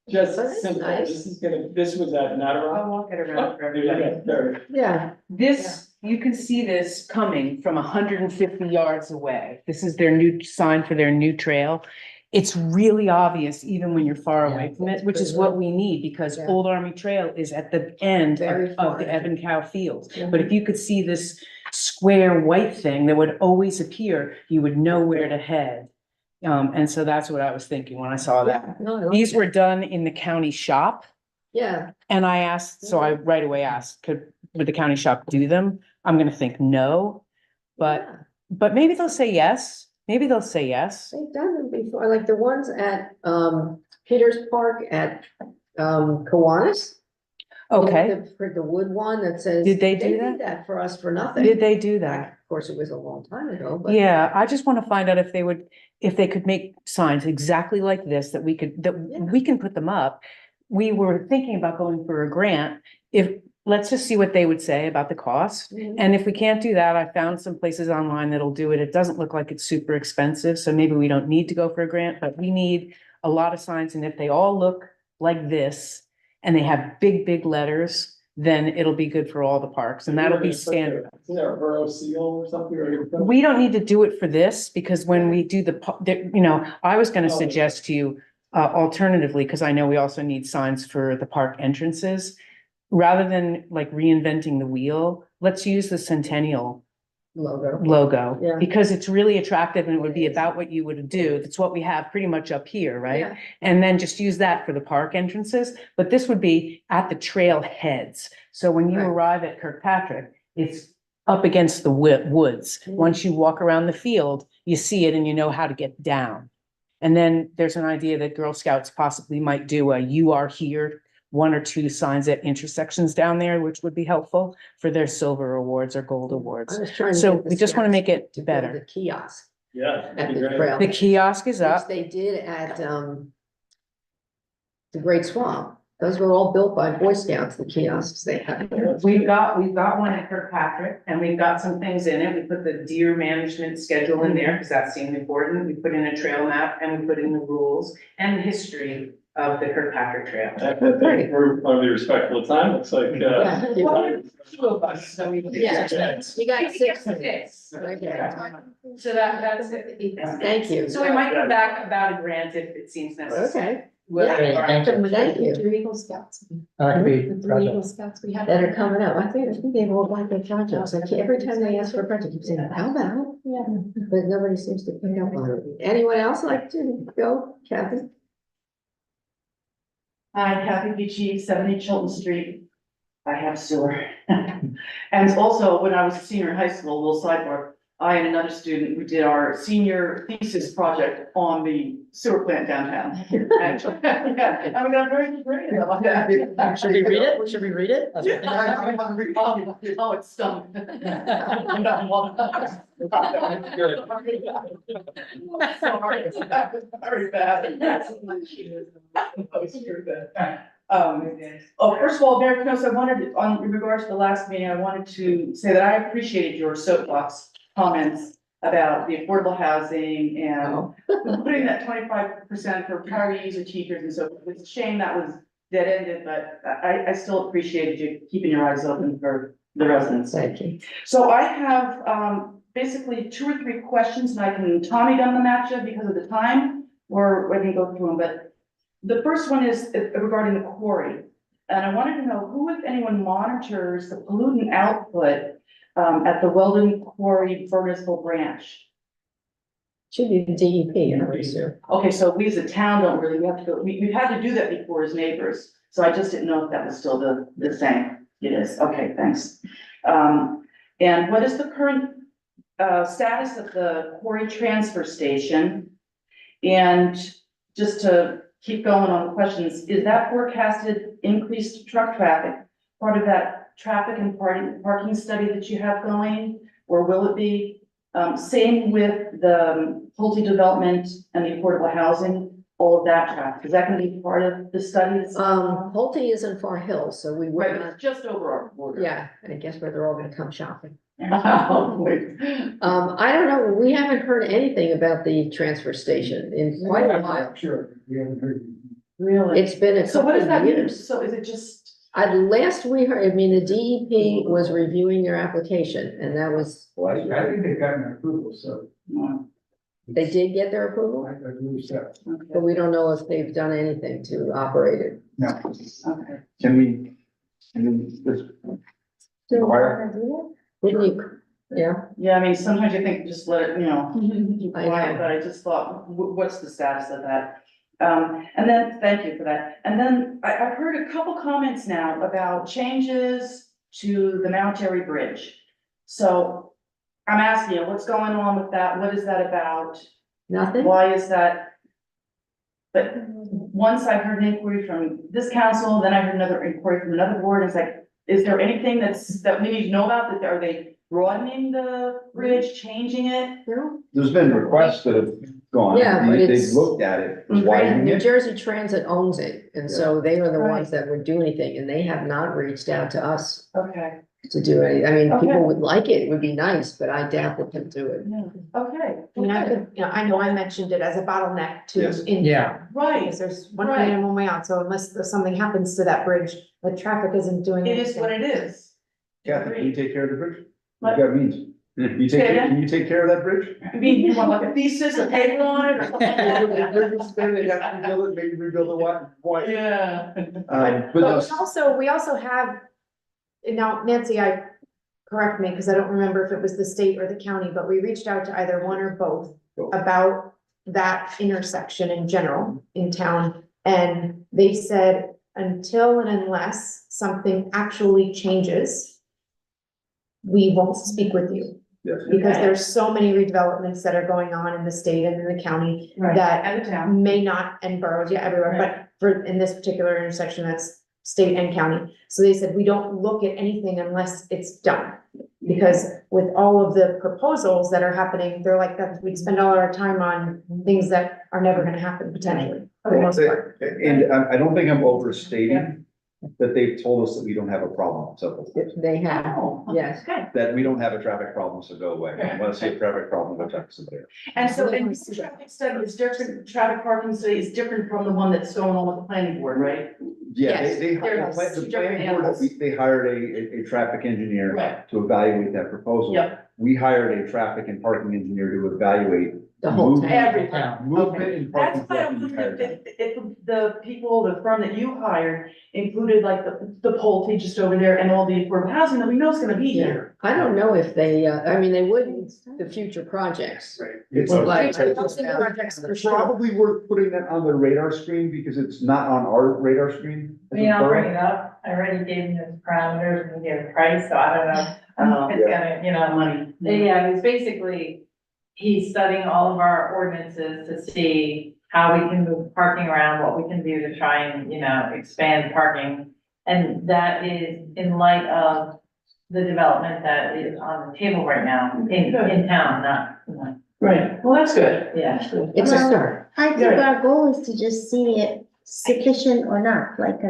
Just Oh, that's simple, nice. this was at Natteral. I'll walk it Oh, around for there you everybody. go, there. Yeah, This, you can see this coming from 150 yards away. This is their new sign for their new trail. It's really obvious even when you're far away from it, which is what we need, because Yeah. Old Army Trail is at the end Very of far the end. Evan Cow Field. Mhm. But if you could see this square white thing that would always appear, you would know where to head. And so that's what I was thinking when I saw that. no, These were done in the county shop. yeah, And I asked, so I right away asked, would the county shop do them? I'm gonna think no, yeah. but maybe they'll say yes. Maybe they'll say yes. They've done them before, like the ones at Peters Park at Kiwanis. Okay, For the wood one that says. Did they do did that for us for nothing. did they do that? Of course, it was a long time ago, but. Yeah, I just want to find out if they could make signs exactly like this, that we can put them up. We were thinking about going for a grant. Let's just see what they would say about the cost. Mhm. And if we can't do that, I found some places online that'll do it. It doesn't look like it's super expensive, so maybe we don't need to go for a grant, but we need a lot of signs, and if they all look like this and they have big, big letters, then it'll be good for all the parks, and that'll be standard. Is there a borough seal or something? We don't need to do it for this, because when we do I was gonna suggest to you, alternatively, because I know we also need signs for the park entrances. Rather than like reinventing the wheel, let's use the Centennial logo. Yeah. Because it's really attractive and it would be about what you would do. That's what we have pretty much up here, right? Yeah. And then just use that for the park entrances, but this would be at the trail heads. So when you Right. arrive at Kirkpatrick, it's up against the woods. Mhm. Once you walk around the field, you see it and you know how to get down. And then there's an idea that Girl Scouts possibly might do a "You Are Here," 1 or 2 signs at intersections down there, which would be helpful for their silver awards or gold awards. I was trying to So get the we just want to make it to build better. The kiosk Yeah. at that'd be the great. trail. The kiosk is Which up. they did at, the Great Swamp. Those were all built by Boy Scouts, the kiosks they had there. We've got one at Kirkpatrick, and we've got some things in it. We put the deer management schedule in there because that seemed important. We put in a trail map and we put in the rules and the history of the Kirkpatrick Trail. I think we're going to be respectful of time. Looks like, Yeah. Two of us, so we. Yeah. You got 6 Six. minutes. Okay. So that's it. Thank you. So we might come back about a grant if it seems necessary. Okay, Well, Great, thank you. thank you. 3 Eagle Scouts. That could be The 3 Eagle project. Scouts we have. That are coming up. I think they've all got their projects. Like every time they ask for a project, you say, how about? Yeah. But nobody seems to pick up on it. Anyone else like to go, Kathy? Hi, Kathy Beachy, 70 Chilton Street. I have sewer. And also, when I was a senior in high school, little sidebar, I and another student, we did our senior thesis project on the sewer plant downtown. And yeah, and we got very good grade about that. Should we read it? Should we read it? Oh, it stunk. Sorry, that was very bad. That was very bad. First of all, Mayor Knows, I wanted, in regards to the last meeting, I wanted to say that I appreciated your soapbox comments about the affordable housing and putting that 25% for retirees or teachers and so forth. It's a shame that was dead-ended, but I still appreciated you keeping your eyes open for the residents. Thank you. So I have basically 2 or 3 questions, and I can Tommy gun them at you because of the time, or I can go through them, but the first one is regarding the quarry. And I wanted to know who, if anyone, monitors the pollutant output at the Weldon Quarry Bernardsville branch. Should be the DEP, I would assume. Okay, so we as a town don't really, we have to go, we've had to do that before as neighbors, so I just didn't know if that was still the same. It is, okay, thanks. And what is the current status of the quarry transfer station? And just to keep going on the questions, is that forecasted increased truck traffic part of that traffic and parking study that you have going? Or will it be, same with the Pulte development and the affordable housing, all of that traffic? Is that gonna be part of the studies? Pulte is in Far Hills, so we Right, would but not, it's just over our border. yeah, and I guess where they're all gonna come shopping. Wait. I don't know, we haven't heard anything about the transfer station in quite a while. Sure, we haven't heard. Really? It's been a So what couple does that of mean? years. So is it just? Last we heard, I mean, the DEP was reviewing their application, and that was, Well, I think they've gotten approval, so. they did get their approval, I believe so. but we don't know if they've done anything to operate it. No. Okay. Can we just inquire? Didn't you? Yeah, Yeah, I mean, sometimes you think, just let it, keep I know. quiet, but I just thought, what's the status of that? And then, thank you for that. And then I've heard a couple comments now about changes to the Mount Airy Bridge. So I'm asking you, what's going on with that? What is that about? nothing? Why is that? But once I heard an inquiry from this council, then I heard another inquiry from another board, it's like, is there anything that we need to know about, that are they broadening the bridge, changing it? No? There's been requests that have gone, Yeah, but they've it's- looked at it, New widening it. Jersey Transit owns it, and so they are the Right. ones that would do anything, and they have not reached out to us Okay, to do anything. I mean, Okay. people would like it, it would be nice, but I doubt they can do it. okay. I mean, I could, I know I mentioned it as a bottleneck to Yes. in. Yeah. Right, Because there's one way in and one way out, so unless something happens to that bridge, the traffic isn't doing it anything. is what it is. Kathy, can you take care of the bridge? What? What that means? You Say again? can you take care of that bridge? I mean, you want like a thesis, a paper on it, or something? They have to rebuild it, maybe rebuild it what? Yeah. But But no, we also have, and now Nancy, correct me, because I don't remember if it was the state or the county, but we reached out to either one or both about that intersection in general in town. And they said, until and unless something actually changes, we won't speak with you. yes. Because there's so many redevelopments that are going on in the state and in the county Right, that and the town. may not, and boroughs, yeah, everywhere, but for, in this particular intersection, that's state and county. So they said, we don't look at anything unless it's done. Because with all of the proposals that are happening, they're like, that we'd spend all our time on things that are never gonna happen potentially, for the most part. And I don't think I'm overstating that they've told us that we don't have a problem, so They have, yes. Okay. that we don't have a traffic problem, so go away. I want to see a traffic problem, go talk to somebody. And so, and this traffic study is different, traffic parking study is different from the one that's going on with the planning board, right? Yeah, Yes, they they're hired, the two different planning board, animals. they hired a traffic engineer Right. to evaluate that proposal. Yep. We hired a traffic and parking engineer to evaluate The whole movement- town. Everything. Movement and That's parking. why I throughout the wondered entire town. if the people, the firm that you hired included like the Pulte just over there and all the affordable housing that we know is gonna be Yeah, here. I don't know if they, I mean, they would in the future projects. It's Well, like- Projects for sure. probably worth putting that on the radar screen because it's not on our radar screen. as a Yeah, I'll borough. bring it up. I already gave him the parameters and he gave a price, so I don't know. It's gonna, you know, Money. yeah, it's basically, he's studying all of our ordinances to see how we can move parking around, what we can do to try and, you know, expand parking. And that is in light of the development that is on the table right now in town, not, you know, Right, well, that's good. yeah. It's a Well, start. I think Good. our goal is to just see it sufficient or not, like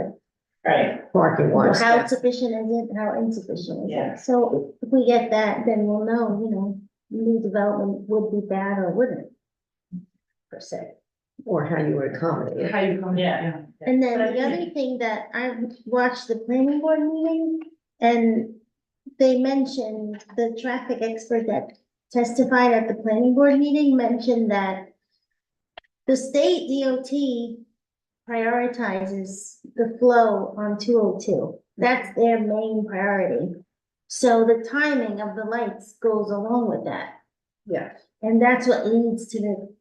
Right, Parking wise. how sufficient is it, how insufficient is Yeah. it? So if we get that, then we'll know, new development would be bad or wouldn't, per se. Or how you would accommodate it. How you come, Yeah. And then But I the other think- thing that I watched the planning board meeting, and they mentioned, the traffic expert that testified at the planning board meeting mentioned that the state DOT prioritizes the flow on 202. That's their main priority. So the timing of the lights goes along with that. Yeah. And that's what leads to the,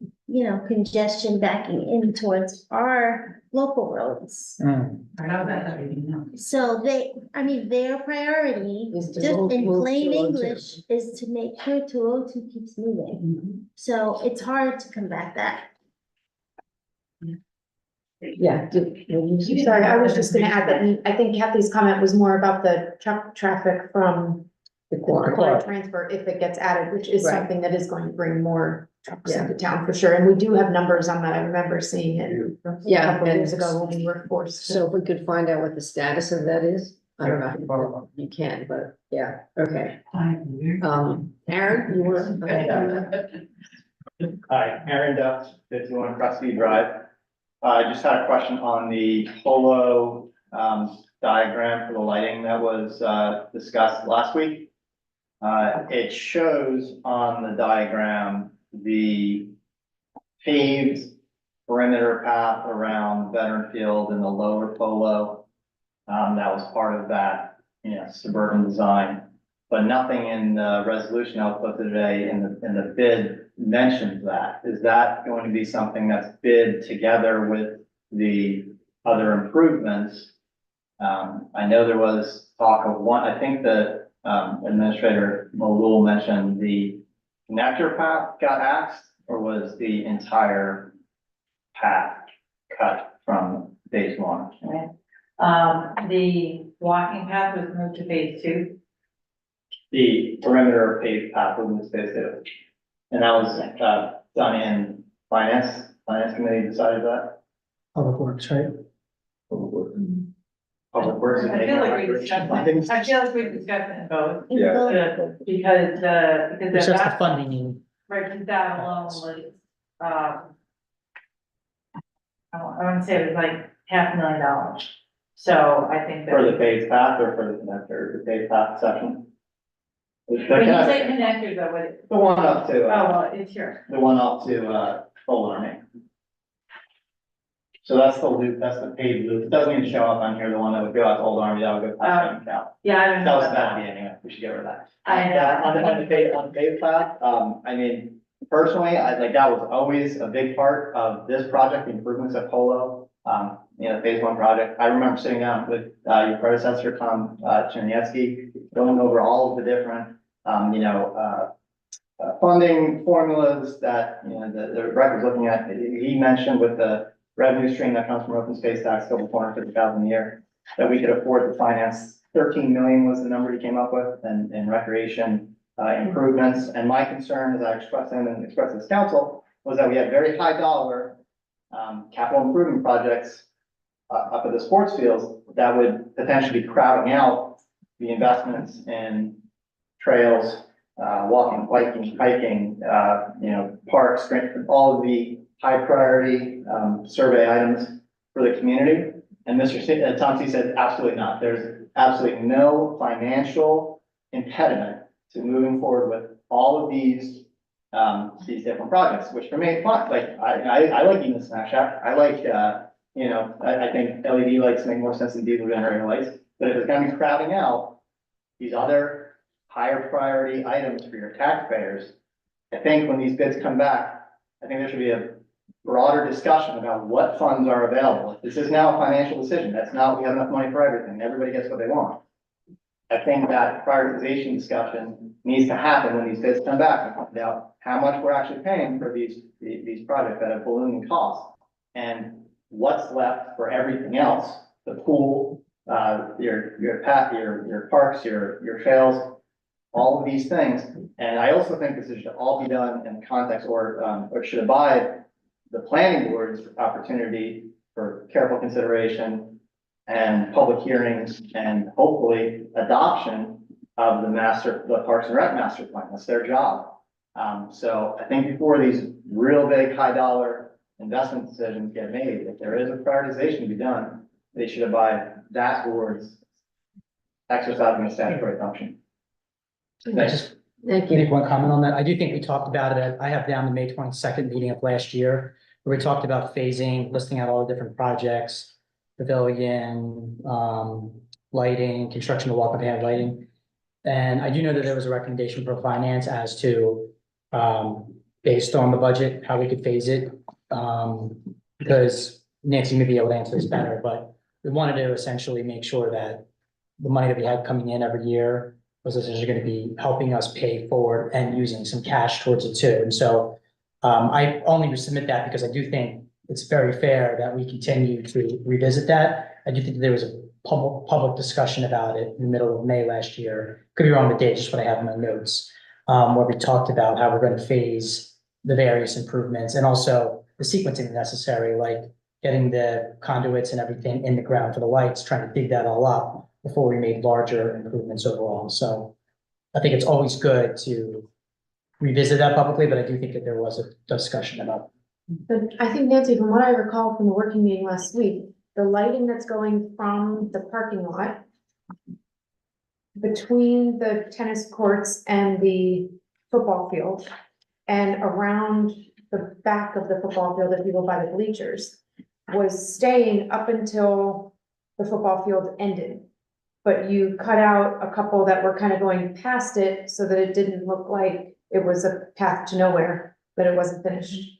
congestion backing in towards our local roads. I know that, So their priority, Is to just move- in move plain 202. English, is to make sure 202 keeps moving. So it's hard to combat that. Yeah. Sorry, I was just gonna add that, and I think Kathy's comment was more about the truck traffic from The the corner. car transfer if it gets added, which is Right. something that is going to bring more trucks Yeah. into town for sure, and we do have numbers on that, I remember seeing it Yeah, a couple and years ago when we were forced. So if we could find out what the status of that is, I don't know, you can, but yeah, okay. Aaron, you were? Hi, Aaron Duff, 51 Crestview Drive. I just had a question on the holo diagram for the lighting that was discussed last week. It shows on the diagram the paved perimeter path around Veteran Field and the lower polo. That was part of that, suburban design. But nothing in the resolution I was put today in the bid mentions that. Is that going to be something that's bid together with the other improvements? I know there was talk of one, I think the Administrator Malul mentioned the connector path got axed, or was the entire path cut from phase one. Right. The walking path was moved to phase two. The perimeter paved path was phase two. And that was, done in finance committee decided that. Public Works, right? Public Works. is I making feel like we recreation discussed, findings. I feel like we discussed it in both, In Yeah. both. because It's just the that, funding you. right, because that alone was, I want to say it was like $500,000. So I think that. For the phase path or for the connector, the phase path section? The When you connector- say connectors, I would, The one up to, oh, well, it's here. the one up to, Old Army. So that's the loop, that's the paved loop. It doesn't even show up on here, the one that would go out to Old Army, that would go past Cow. Yeah, I don't That know was about bad that. anyway, we should get rid of that. I know. On the paved path, I mean, personally, I, like, that was always a big part of this project, the improvements at Polo. Phase one project. I remember sitting down with, your predecessor, Tom, Cherniewski, going over all of the different, funding formulas that, the rec was looking at. He mentioned with the revenue stream that comes from open space tax, over 450,000 a year, that we could afford to finance 13 million was the number he came up with, and recreation, improvements. And my concern, as I expressed him and expressed as council, was that we had very high dollar, capital improvement projects up at the sports fields that would potentially be crowding out the investments in trails, walking, biking, hiking, parks, all of the high priority, survey items for the community. And Tom C said, absolutely not. There's absolutely no financial impediment to moving forward with all of these different projects, which for me, it's fun. Like, I like even Snack Shack. I like, I think LED lights make more sense than diesel generator lights. But if it's gonna be crowding out these other higher priority items for your taxpayers, I think when these bids come back, I think there should be a broader discussion about what funds are available. This is now a financial decision. That's not, we have enough money for everything. Everybody gets what they want. I think that prioritization discussion needs to happen when these bids come back and find out how much we're actually paying for these projects that have ballooned in cost. And what's left for everything else, the pool, your path, your parks, your trails, all of these things. And I also think this should all be done in context or should abide the planning board's opportunity for careful consideration and public hearings and hopefully adoption of the Parks and Rec master plan. That's their job. So I think before these real big high dollar investment decisions get made, if there is a prioritization to be done, they should abide that board's exercising a statutory function. I just Thank make you. one comment on that. I do think we talked about it. I have down the May 22nd meeting of last year, where we talked about phasing, listing out all the different projects, pavilion, lighting, construction of walk-up path lighting. And I do know that there was a recommendation for finance as to, based on the budget, how we could phase it. Because Nancy may be able to answer this better, but we wanted to essentially make sure that the money that we had coming in every year was essentially going to be helping us pay forward and using some cash towards it too. And so I only submit that because I do think it's very fair that we continue to revisit that. I do think there was a public discussion about it in the middle of May last year. Could be wrong with the date, just what I have in my notes, where we talked about how we're going to phase the various improvements and also the sequencing necessary, like getting the conduits and everything in the ground for the lights, trying to dig that all up before we made larger improvements overall. So I think it's always good to revisit that publicly, but I do think that there was a discussion about. But I think Nancy, from what I recall from the working meeting last week, the lighting that's going from the parking lot between the tennis courts and the football field and around the back of the football field, if you go by the bleachers, was staying up until the football field ended. But you cut out a couple that were kind of going past it so that it didn't look like it was a path to nowhere, that it wasn't finished.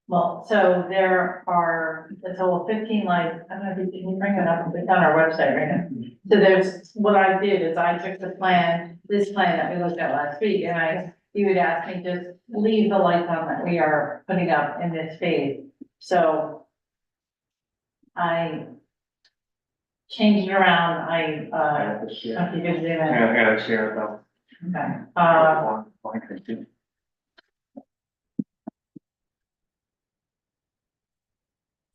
Well, so there are a total of 15 lights. I don't know, can you bring it up? It's on our website right now. So there's, what I did is I took the plan, this plan that we looked at last week, and you would ask me just leave the lights on that we are putting up in this phase. So I changed it around, I, okay, good to do that. I gotta share it though. Okay,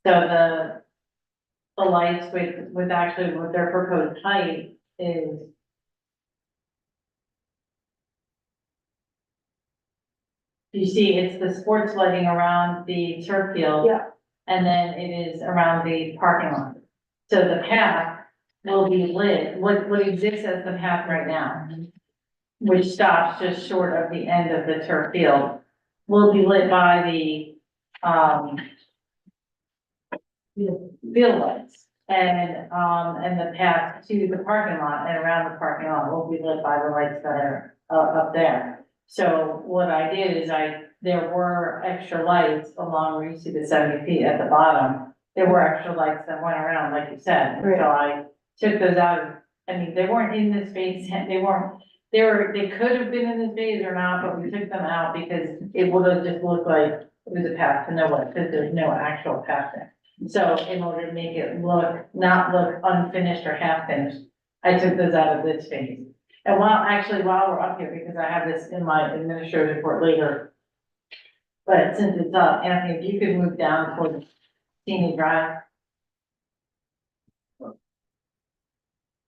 so the lights with actually what their proposed height is. You see, it's the sports lighting around the turf field. Yeah. And then it is around the parking lot. So the path will be lit, what exists as the path right now, which stops just short of the end of the turf field, will be lit by the, field lights. And the path to the parking lot and around the parking lot will be lit by the lights that are up there. So what I did is there were extra lights along where you see the 70 feet at the bottom. There were extra lights that went around, like you said. Right. So I took those out. I mean, they weren't in this phase, they could have been in this phase or not, but we took them out because it would have just looked like it was a path to nowhere, because there's no actual path there. So in order to make it not look unfinished or half finished, I took those out of this phase. And while we're up here, because I have this in my administrative report later. But since it's up, Anthony, if you could move down towards Senior Drive.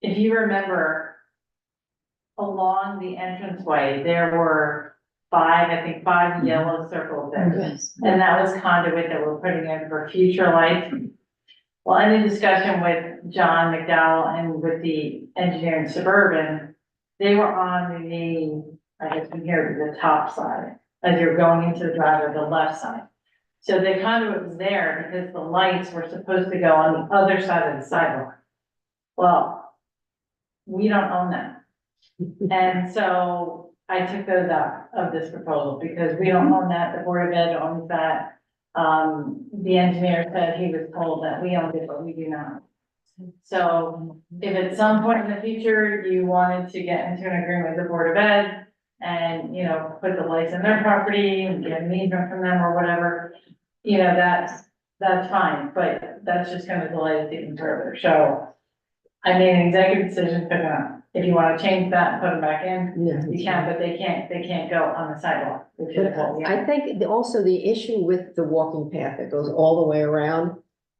If you remember, along the entranceway, there were five yellow circles there. Yes. And that was conduit that we're putting in for future lights. Well, in the discussion with John McDowell and with the engineer in Suburban, they were on I guess from here to the top side, as you're going into the drive, or the left side. So the conduit was there because the lights were supposed to go on the other side of the sidewalk. Well, we don't own that. And so I took those out of this proposal because we don't own that, the Board of Ed owns that. The engineer said he was told that we owned it, but we do not. So if at some point in the future you wanted to get into an agreement with the Board of Ed and, put the lights in their property and get an easement from them or whatever, that's fine, but that's just gonna delay it even further. So I made an executive decision, picking up. If you wanna change that and put them back in, you can, but they can't go on the sidewalk, which is what we I think also the issue with the walking path that goes all the way around,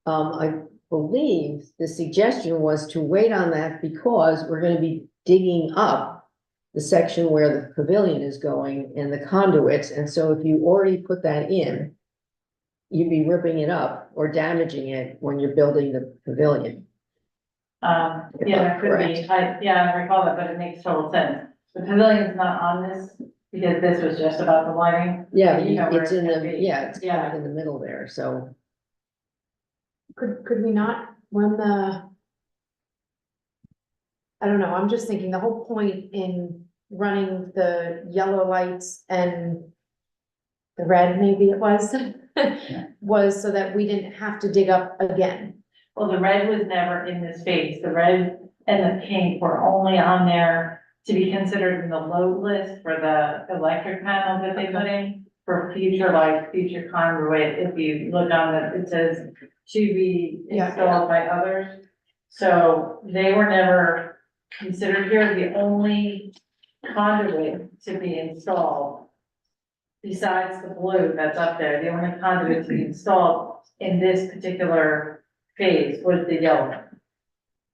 I believe the suggestion was to wait on that because we're gonna be digging up the section where the pavilion is going and the conduits, and so if you already put that in, you'd be ripping it up or damaging it when you're building the pavilion. Yeah, that could be, I recall that, but it makes total sense. The pavilion's not on this, because this was just about the lighting. Yeah, You know where it's it's in gonna the, be. yeah, it's kind Yeah. of in the middle there, so. Could we not, I don't know, I'm just thinking the whole point in running the yellow lights and the red, maybe it was, was so that we didn't have to dig up again. Well, the red was never in this phase. The red and the pink were only on there to be considered in the load list for the electric panels that they put in for future lights, future conduit. If you look on it says to be installed by others. So they were never considered here. The only conduit to be installed, besides the blue that's up there, the only conduit to be installed in this particular phase was the yellow.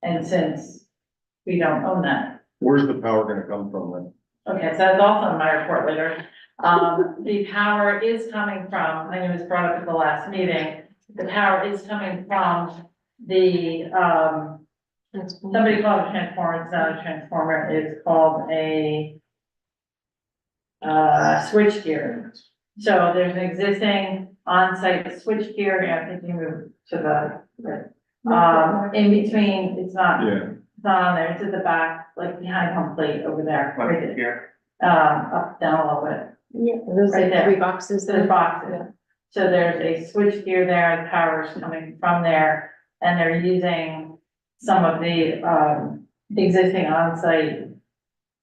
And since we don't own that. Where's the power gonna come from then? Okay, so that's also in my report later. The power is coming from, I know it was brought up at the last meeting, the power is coming from the, somebody called it a transformer, it's not a transformer, it's called a switch gear. So there's an existing on-site switch gear, I think you move to in between, it's not on there, it's at the back, like behind home plate over there, right there. Here. Up, down a little bit. Yeah, those Right like there. 3 boxes there. There's boxes. So there's a switch gear there, the power's coming from there, and they're using some of the, existing on-site,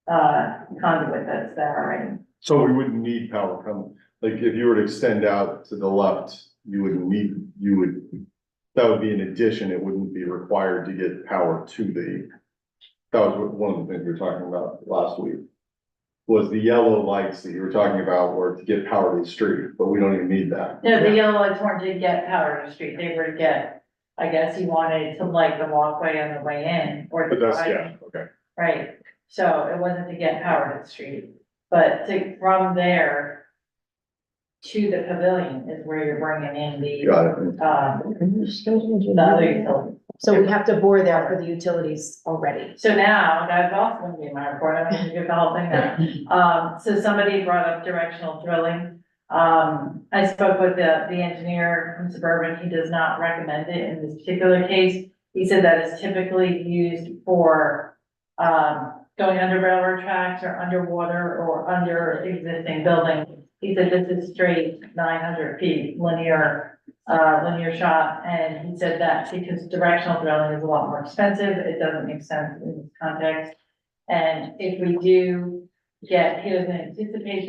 conduit that's there already. So we wouldn't need power coming, like if you were to extend out to the left, you would that would be in addition, it wouldn't be required to get power to the, that was one of the things we were talking about last week. Was the yellow lights that you were talking about were to get power to the street, but we don't even need that. No, the yellow lights weren't to get power to the street, they were to get, I guess he wanted to light the walkway on the way in, or the But that's, driveway. yeah, okay. Right, so it wasn't to get power to the street, but to, from there to the pavilion is where you're bringing in the, Got it. the other utilities. So we have to bore there for the utilities already. So now, that's also gonna be in my report, I'm gonna give the whole thing now. So somebody brought up directional drilling. I spoke with the engineer from Suburban, he does not recommend it in this particular case. He said that is typically used for, going under railroad tracks or underwater or under existing buildings. He said this is straight 900 feet linear shot, and he said that because directional drilling is a lot more expensive, it doesn't make sense in this context. And if we do get, he doesn't anticipate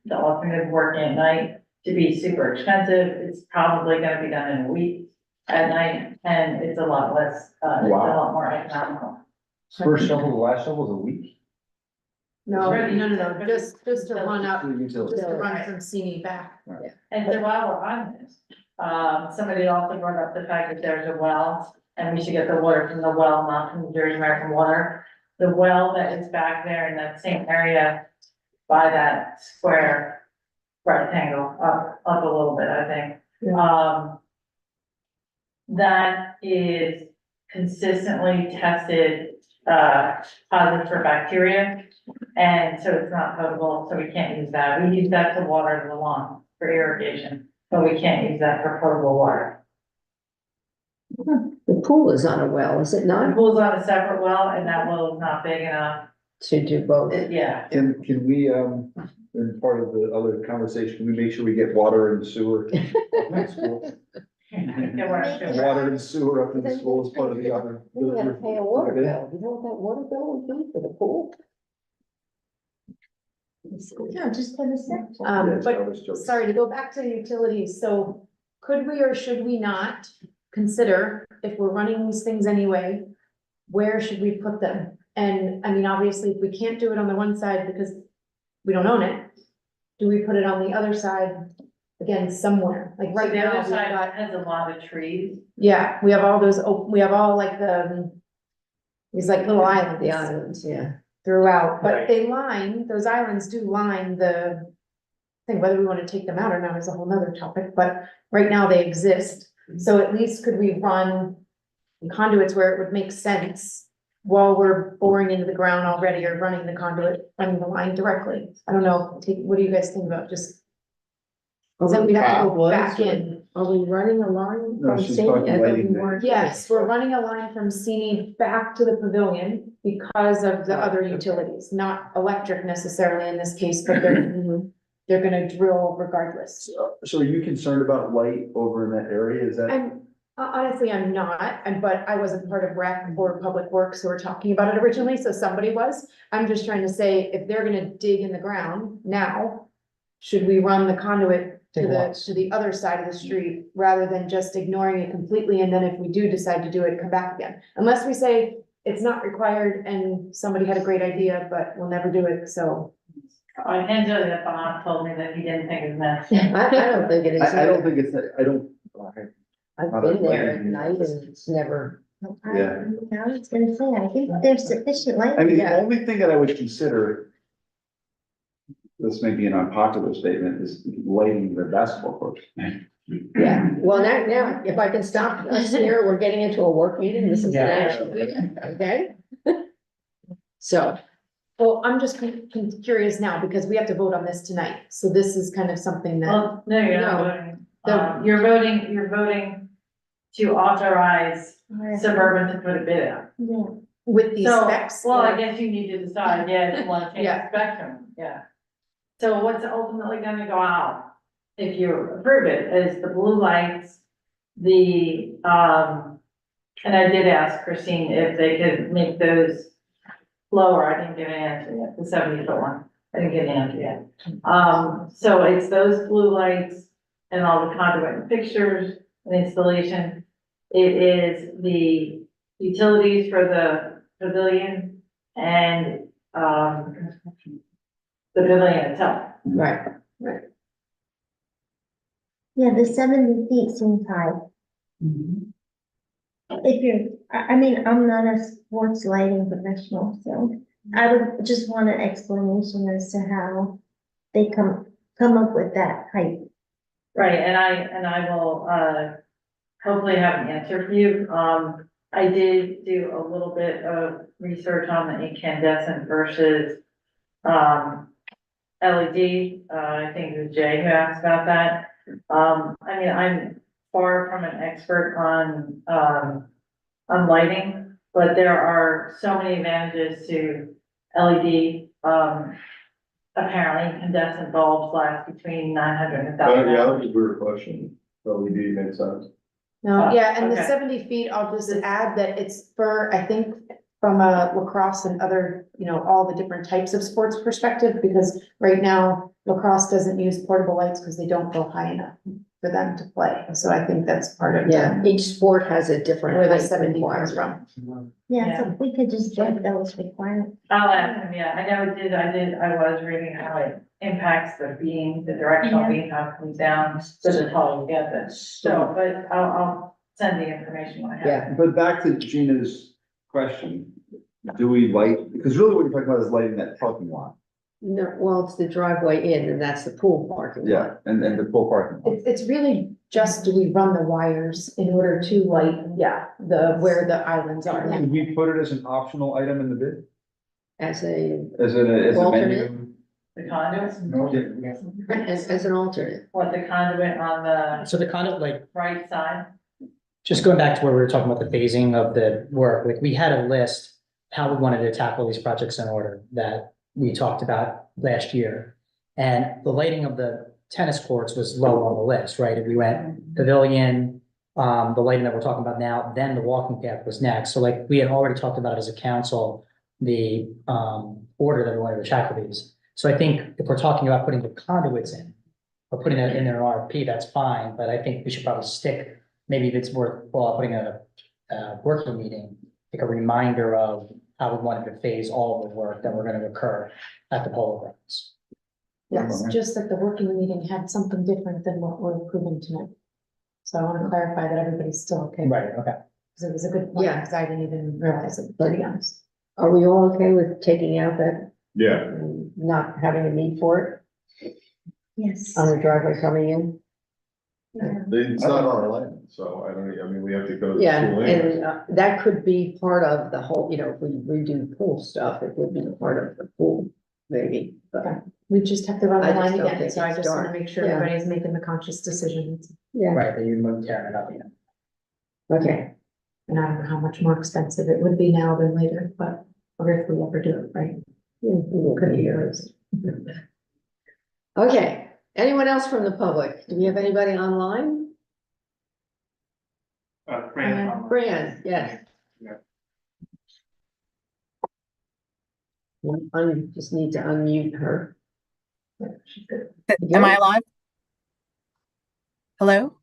the alternative working at night to be super expensive, it's probably gonna be done in a week at night, and it's a lot less, it's a lot more economical. First shovel, the last shovel is a week? No, Right. no, just to run up, just Utility. to run from Sini back. And so while we're on this, somebody also brought up the fact that there's a well, and we should get the water from the well, not from Jersey American Water. The well that is back there in that same area by that square rectangle, up a little bit, I think. That is consistently tested, positive for bacteria. And so it's not potable, so we can't use that. We use that to water the lawn for irrigation, but we can't use that for potable water. The pool is on a well, is it The not, pool's on a separate well, and that well is not big enough. to do both? Yeah, Can we, in part of the other conversation, can we make sure we get water and sewer? Water and sewer up in the school is part of the other. We gotta pay a water bill, you know what that water bill would be for the pool? No, just for the set. But sorry, to go back to the utilities, so could we or should we not consider, if we're running these things anyway, where should we put them? And I mean, obviously, if we can't do it on the one side because we don't own it, do we put it on the other side, again, somewhere? Like right the now, other we've side got, has a lot of trees. yeah, we have all those, we have all like these like little islands. The islands, yeah. Throughout, but Right. they line, those islands do line the thing, whether we want to take them out or not is a whole nother topic, but right now they exist. So at least could we run conduits where it would make sense while we're boring into the ground already or running the conduit, running the line directly? I don't know, what do you guys think about just? Then we'd have to go back in. Are we running a line No, from she's St. talking I thought we lighting. weren't. Yes, we're running a line from Sini back to the pavilion because of the other utilities, not electric necessarily in this case, but they're gonna drill regardless. So are you concerned about light over in that area? Is that? Honestly, I'm not, but I wasn't part of rec or public works who were talking about it originally, so somebody was. I'm just trying to say, if they're gonna dig in the ground now, should we run the conduit to the other side of the street rather than just ignoring it completely? And then if we do decide to do it, come back again. Unless we say it's not required and somebody had a great idea, but we'll never do it, so. I can tell you that Bob told me that he didn't think it was necessary. I don't think it is. I don't think it's, I don't. I've been there at night and it's never, Yeah. I was gonna say, I think there's sufficient light. I mean, the Yeah. only thing that I would consider, this may be an unpopular statement, is lighting the basketball court. yeah. Well, now, if I can stop us here, we're getting into a work meeting, this is an action meeting, okay? So, Well, I'm just curious now because we have to vote on this tonight, so this is kind of something that, Well, no, you're not No. voting. The- You're voting to authorize Suburban to put a bid out. Yeah. with these So, specs. well, I or- guess you need to decide, yeah, if you want to change the Yeah. spectrum, yeah. So what's ultimately gonna go out, if you approve it, is the blue lights, and I did ask Christine if they could make those lower, I didn't get an answer yet, the 70-foot one, I didn't get an answer yet. So it's those blue lights and all the conduit and fixtures and installation, It is the utilities for the pavilion and, the pavilion itself. Right. Yeah, the 70 feet seems high. If you're, I mean, I'm not a sports lighting professional, so I would just want an explanation as to how they come up with that height. Right, and I will, hopefully have an answer for you. I did do a little bit of research on the incandescent versus, LED. I think it was Jay who asked about that. I mean, I'm far from an expert on lighting, but there are so many advantages to LED. Apparently incandescent bulbs last between 900 and 1,000. Yeah, that was a weird question. LED makes sense. No, yeah, and the Okay. 70 feet, I'll just add that it's for, I think, from a lacrosse and other, all the different types of sports perspective, because right now lacrosse doesn't use portable lights because they don't go high enough for them to play. So I think that's part of Yeah, each sport has a different. where the height 70 comes requirement. from. Yeah, so we could just get those requirements. I'll ask him, yeah, I know it did, I was reading how it impacts the beam, the directional beam, how it comes down, so the taller you get this. So, but I'll send the information when I have it. Yeah, But back to Gina's question, do we light, because really what you're talking about is lighting that parking lot. no, well, it's the driveway in and that's the pool parking lot. Yeah, and the full parking lot. It's really just, do we run the wires in order to light, where the islands are. Can we put it as an optional item in the bid? As a, As a Alternate? menu? The conduits, as an alternate. what, the conduit on the So the kind of like, right side? just going back to where we were talking about the phasing of the work, like we had a list, how we wanted to tackle these projects in order that we talked about last year. And the lighting of the tennis courts was low on the list, right? If we went pavilion, the lighting that we're talking about now, then the walking path was next. So like we had already talked about it as a council, the order that we wanted to tackle these. So I think if we're talking about putting the conduits in, or putting that in an RFP, that's fine, but I think we should probably stick, maybe if it's worthwhile putting a working meeting, like a reminder of how we wanted to phase all of the work that were gonna occur at the polo grounds. Yes, just that the working meeting had something different than what we're approving tonight. So I want to clarify that everybody's still okay. Right, okay. Because it was a good point, Yeah. because I didn't even realize it, to be honest. Are we all okay with taking out that, Yeah, and not having a need for Yes. it on the driveway coming in? it's not our land, so I mean, we have to go to the Yeah, school anyways. and that could be part of the whole, if we redo pool stuff, it would be part of the pool, maybe, but. We just have to run I the just line don't again, think so I it's just want to dark. make sure Yeah. everybody's making the conscious decisions. Yeah, Right, that you moved tearing it up, yeah. okay, And I don't know how much more expensive it would be now than later, but, or if we ever do it, right? could be yours. Okay, anyone else from the public? Do we have anybody online? Fran, Fran, yes. Yeah. I just need to unmute her. Am I alive? Hello?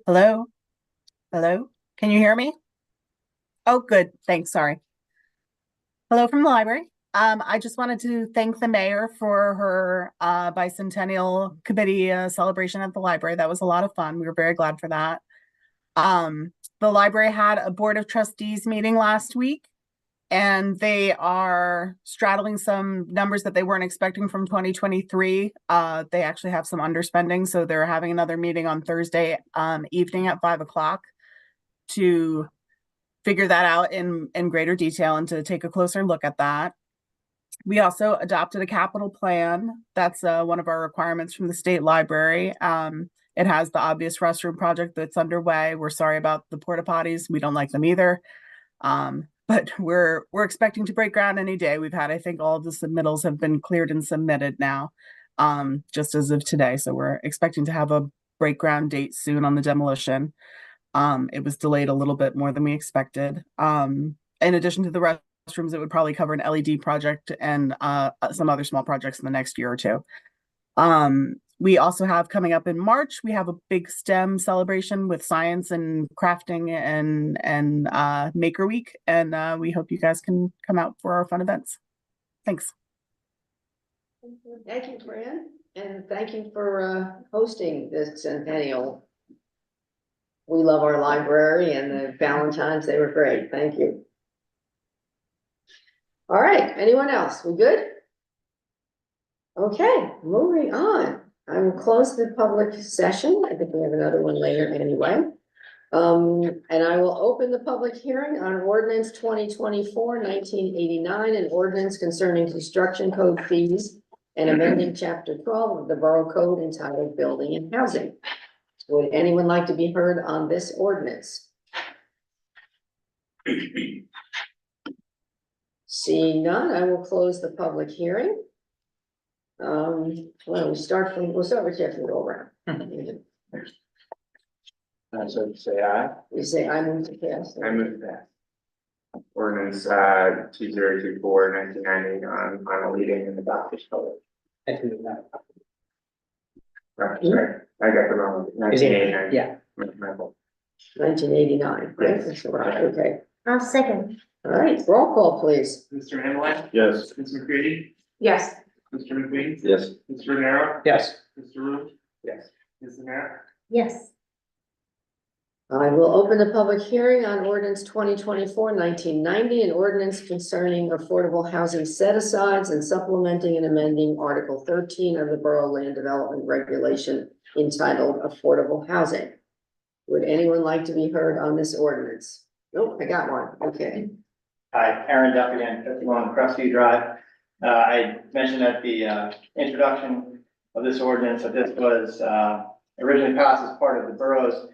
Hello? Hello? Can you hear me? Oh, good. Thanks. Sorry. Hello from the library. I just wanted to thank the mayor for her bicentennial committee celebration at the library. That was a lot of fun. We were very glad for that. The library had a board of trustees meeting last week, and they are straddling some numbers that they weren't expecting from 2023. They actually have some underspending, so they're having another meeting on Thursday evening at 5 o'clock to figure that out in greater detail and to take a closer look at that. We also adopted a capital plan. That's one of our requirements from the state library. It has the obvious restroom project that's underway. We're sorry about the porta potties. We don't like them either. But we're expecting to break ground any day. We've had, I think all of the submittals have been cleared and submitted now, just as of today. So we're expecting to have a break ground date soon on the demolition. It was delayed a little bit more than we expected. In addition to the restrooms, it would probably cover an LED project and some other small projects in the next year or two. We also have coming up in March, we have a big STEM celebration with science and crafting and Maker Week. And we hope you guys can come out for our fun events. Thanks. Thank you, Fran, and thank you for hosting this centennial. We love our library and the Valentines, they were great, thank you. All right, anyone else, we good? Okay, moving on. I will close the public session. I think we have another one later anyway. And I will open the public hearing on ordinance 2024-1989, an ordinance concerning construction code fees and amending chapter 12 of the Borough Code entitled Building and Housing. Would anyone like to be heard on this ordinance? Seeing none, I will close the public hearing. Well, we'll start with Jeff and go around. So say aye. We say I move to pass. I move that. Ordinance 2024-1990 on final reading in the Baptist Code. I can do that. Right, sorry, I got the wrong one. Is it- 1989. Yeah. My fault. 1989, right? Yes. That's right, okay. I'll second. All right, roll call, please. Mr. Ambeline? Yes. Ms. McCready? Yes. Mr. McQueen? Yes. Mr. Renero? Yes. Mr. Root? Yes. Ms. Amer? Yes. I will open the public hearing on ordinance 2024-1990, an ordinance concerning affordable housing set-asides and supplementing and amending Article 13 of the Borough Land Development Regulation entitled Affordable Housing. Would anyone like to be heard on this ordinance? Nope, I got one, okay. Hi, Aaron Duff again, 51 Crestview Drive. I mentioned at the introduction of this ordinance that this was originally passed as part of the borough's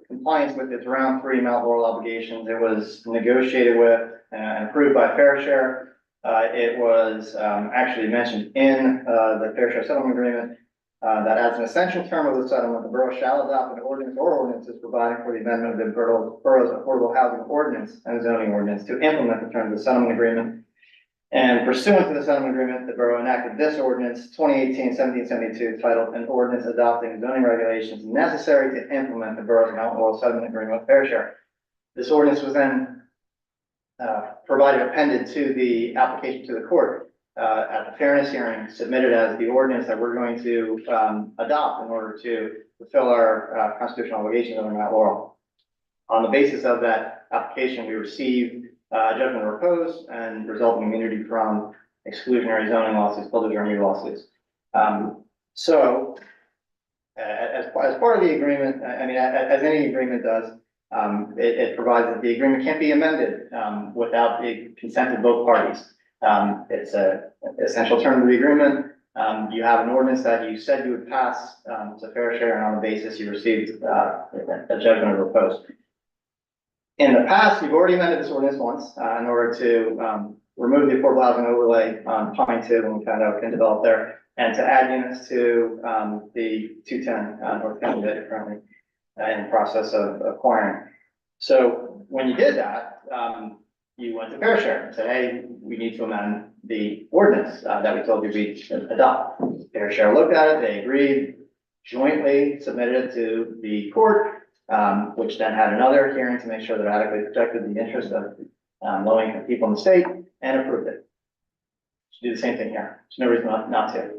compliance with its round 3 Mount Laurel obligations. It was negotiated with and approved by Fair Share. It was actually mentioned in the Fair Share settlement agreement that as an essential term of the settlement, the borough shall adopt an ordinance or ordinances providing for the amendment of the borough's affordable housing ordinance and zoning ordinance to implement the terms of the settlement agreement. And pursuant to the settlement agreement, the borough enacted this ordinance 2018-1772 titled an ordinance adopting zoning regulations necessary to implement the borough's Mount Laurel settlement agreement with Fair Share. This ordinance was then appended to the application to the court at the fairness hearing, submitted as the ordinance that we're going to adopt in order to fulfill our constitutional obligations under Mount Laurel. On the basis of that application, we received judgment of repose and resulting immunity from exclusionary zoning lawsuits, public review lawsuits. So, as part of the agreement, I mean, as any agreement does, it provides that the agreement can't be amended without the consent of both parties. It's an essential term of the agreement. You have an ordinance that you said you would pass to Fair Share, and on the basis you received a judgment of repose. In the past, you've already amended this ordinance once in order to remove the affordable housing overlay on Pine Two, when we found out we can develop there, and to add units to the 210 North County that you're currently in the process of acquiring. So when you did that, you went to Fair Share and said, hey, we need to amend the ordinance that we told you we'd adopt. Fair Share looked at it, they agreed, jointly submitted it to the court, which then had another hearing to make sure that it adequately protected the interest of low-income people in the state, and approved it. Should do the same thing here. There's no reason not to.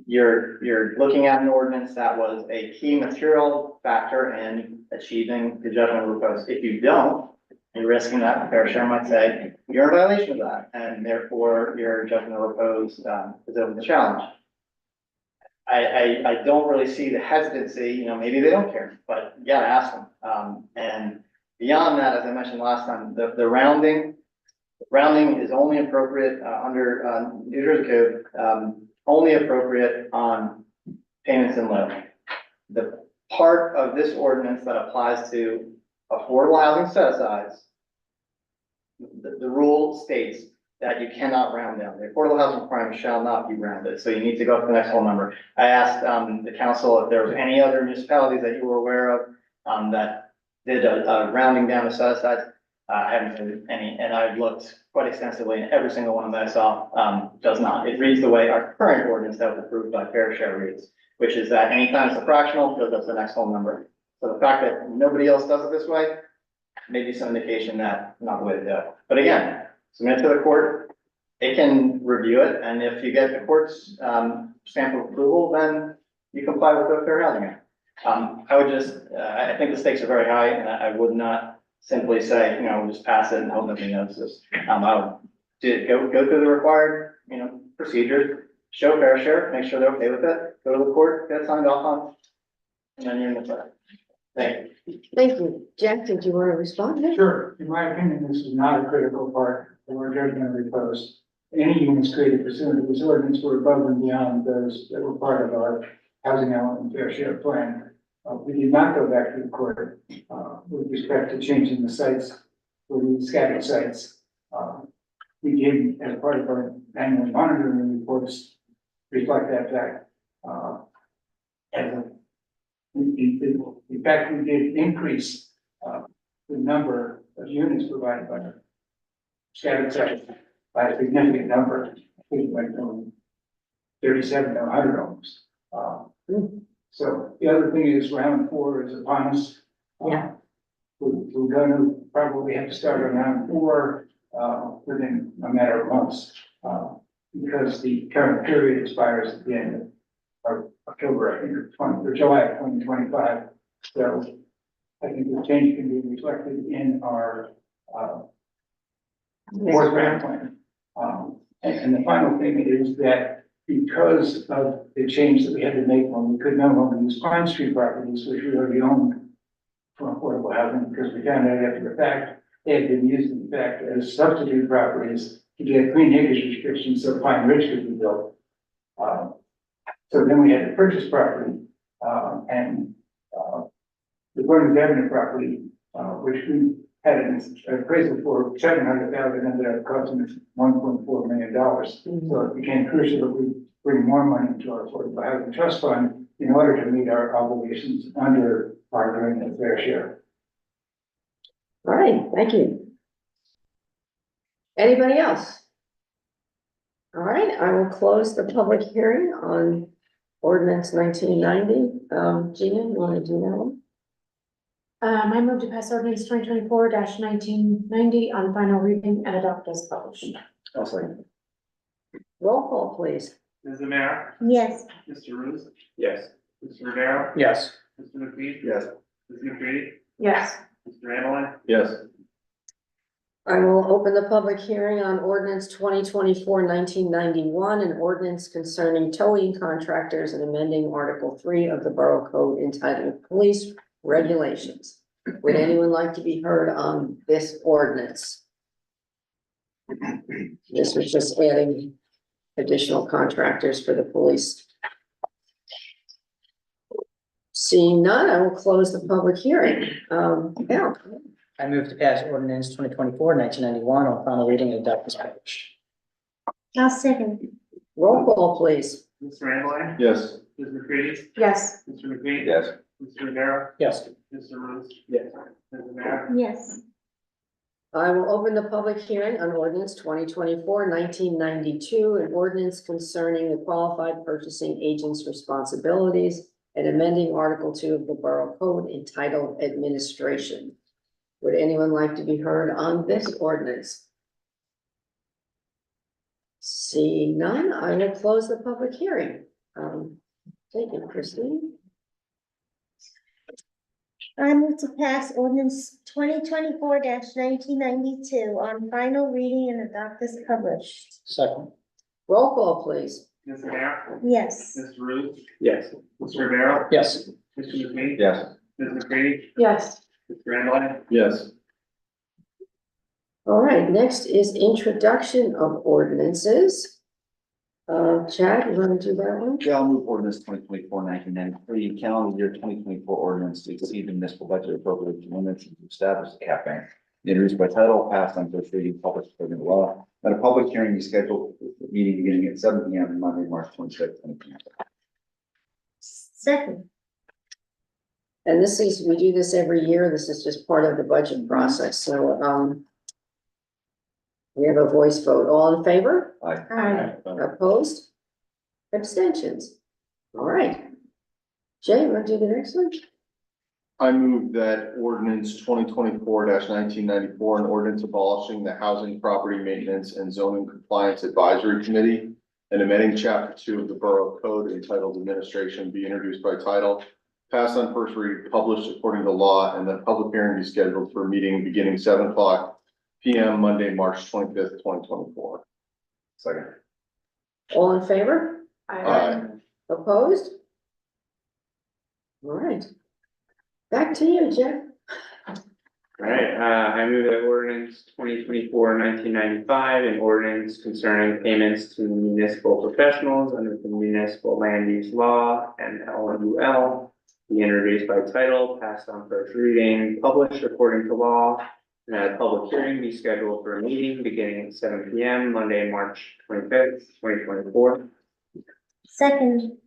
You're looking at an ordinance that was a key material factor in achieving the judgment of repose. If you don't, you're risking that. Fair Share might say you're in violation of that, and therefore your judgment of repose is open to challenge. I don't really see the hesitancy, you know, maybe they don't care, but you gotta ask them. And beyond that, as I mentioned last time, the rounding is only appropriate under New Jersey Code, only appropriate on payments in lieu. The part of this ordinance that applies to affordable housing set-asides, the rule states that you cannot round down. The affordable housing requirement shall not be rounded, so you need to go up to the next whole number. I asked the council if there was any other municipalities that you were aware of that did a rounding down of set-asides. I haven't heard any, and I've looked quite extensively, and every single one that I saw does not. It reads the way our current ordinance that was approved by Fair Share reads, which is that anytime it's a fractional, goes up to the next whole number. So the fact that nobody else does it this way, may be some indication that not the way to do it. But again, submit to the court, it can review it, and if you get the court's stamp of approval, then you comply with the Fair Housing Act. I would just, I think the stakes are very high, and I would not simply say, just pass it and hope nobody notices. I would go through the required, procedures, show fair share, make sure they're okay with it, go to the court, get it signed off on, and then you're in the play. Thank you. Thank you. Jack, did you want to respond? Sure, in my opinion, this is not a critical part of our judgment repose. Any units created pursuant to this ordinance were above and beyond those that were part of our housing element fair share plan. We did not go back to the court, with respect to changing the sites for the scattered sites. We did, as part of our annual monitoring reports, reflect that fact. In fact, we did increase, the number of units provided by the scattered sites by a significant number. I think it went from 37 to 100 almost. So the other thing is round 4 is upon us. Yeah. We're gonna probably have to start on round 4, within a matter of months, because the current period expires at the end of October, I think, or July of 2025. So I think the change can be reflected in our, fourth round plan. And the final thing is that because of the change that we had to make when we could no longer use Pine Street properties, which we already owned for affordable housing, because we found out after the fact, they had been used in fact as substitute properties to get green acres restrictions so Pine Ridge could be built. So then we had to purchase property, and the Bernardsville Avenue property, which we had an appraisal for $700,000, ended up costing us $1.4 million. So it became crucial that we bring more money into our affordable housing trust fund in order to meet our obligations under our agreement of fair share. All right, thank you. Anybody else? All right, I will close the public hearing on ordinance 1990. Gina, you want to do that one? I move to pass ordinance 2024-1990 on final reading and adopt as published. I'll say. Roll call, please. Ms. Amer, Yes. Mr. Ruth, Yes. Mr. Rivera, Yes. Mr. McQueen, Yes. Ms. McCready, Yes. Mr. Amellin, Yes. I will open the public hearing on ordinance 2024-1991, an ordinance concerning towing contractors and amending Article 3 of the Borough Code entitled Police Regulations. Would anyone like to be heard on this ordinance? This was just adding additional contractors for the police. Seeing none, I will close the public hearing. Al? I move to pass ordinance 2024-1991 on final reading and adopt as published. I'll second. Roll call, please. Mr. Amellin, Yes. Ms. McCready, Yes. Mr. McQueen, Yes. Mr. Rivera, Yes. Mr. Ruth, Yes. Ms. Amer, Yes. I will open the public hearing on ordinance 2024-1992, an ordinance concerning the qualified purchasing agent's responsibilities and amending Article 2 of the Borough Code entitled Administration. Would anyone like to be heard on this ordinance? Seeing none, I will close the public hearing. Thank you, Christine. I move to pass ordinance 2024-1992 on final reading and adopt as published. Second. Roll call, please. Ms. Amer, Yes. Mr. Ruth, Yes. Mr. Rivera, Yes. Mr. McQueen, Yes. Ms. McCready, Yes. Mr. Amellin, Yes. All right, next is introduction of ordinances. Chad, you want to do that one? Yeah, I'll move ordinance 2024-1993, calendar year 2024 ordinance to exceed the municipal budget appropriation limits and to establish a cap bank. Introduced by title, passed on first reading, published according to law. At a public hearing be scheduled, meeting beginning at 7 p.m. Monday, March 26th, 2024. Second. And this is, we do this every year. This is just part of the budget process. So, we have a voice vote. All in favor? Aye. Opposed? Abstentions? All right. Jay, want to do the next one? I move that ordinance 2024-1994, an ordinance abolishing the Housing, Property Maintenance and Zoning Compliance Advisory Committee and amending chapter 2 of the Borough Code entitled Administration be introduced by title, passed on first reading, published according to law, and that public hearing be scheduled for a meeting beginning 7:00 PM Monday, March 25th, 2024. Second. All in favor? Aye. Opposed? All right. Back to you, Jeff. All right, I move that ordinance 2024-1995, an ordinance concerning payments to municipal professionals under the municipal land use law and LUL be introduced by title, passed on first reading, published according to law, and that a public hearing be scheduled for a meeting beginning at 7 PM Monday, March 25th, 2024. Second.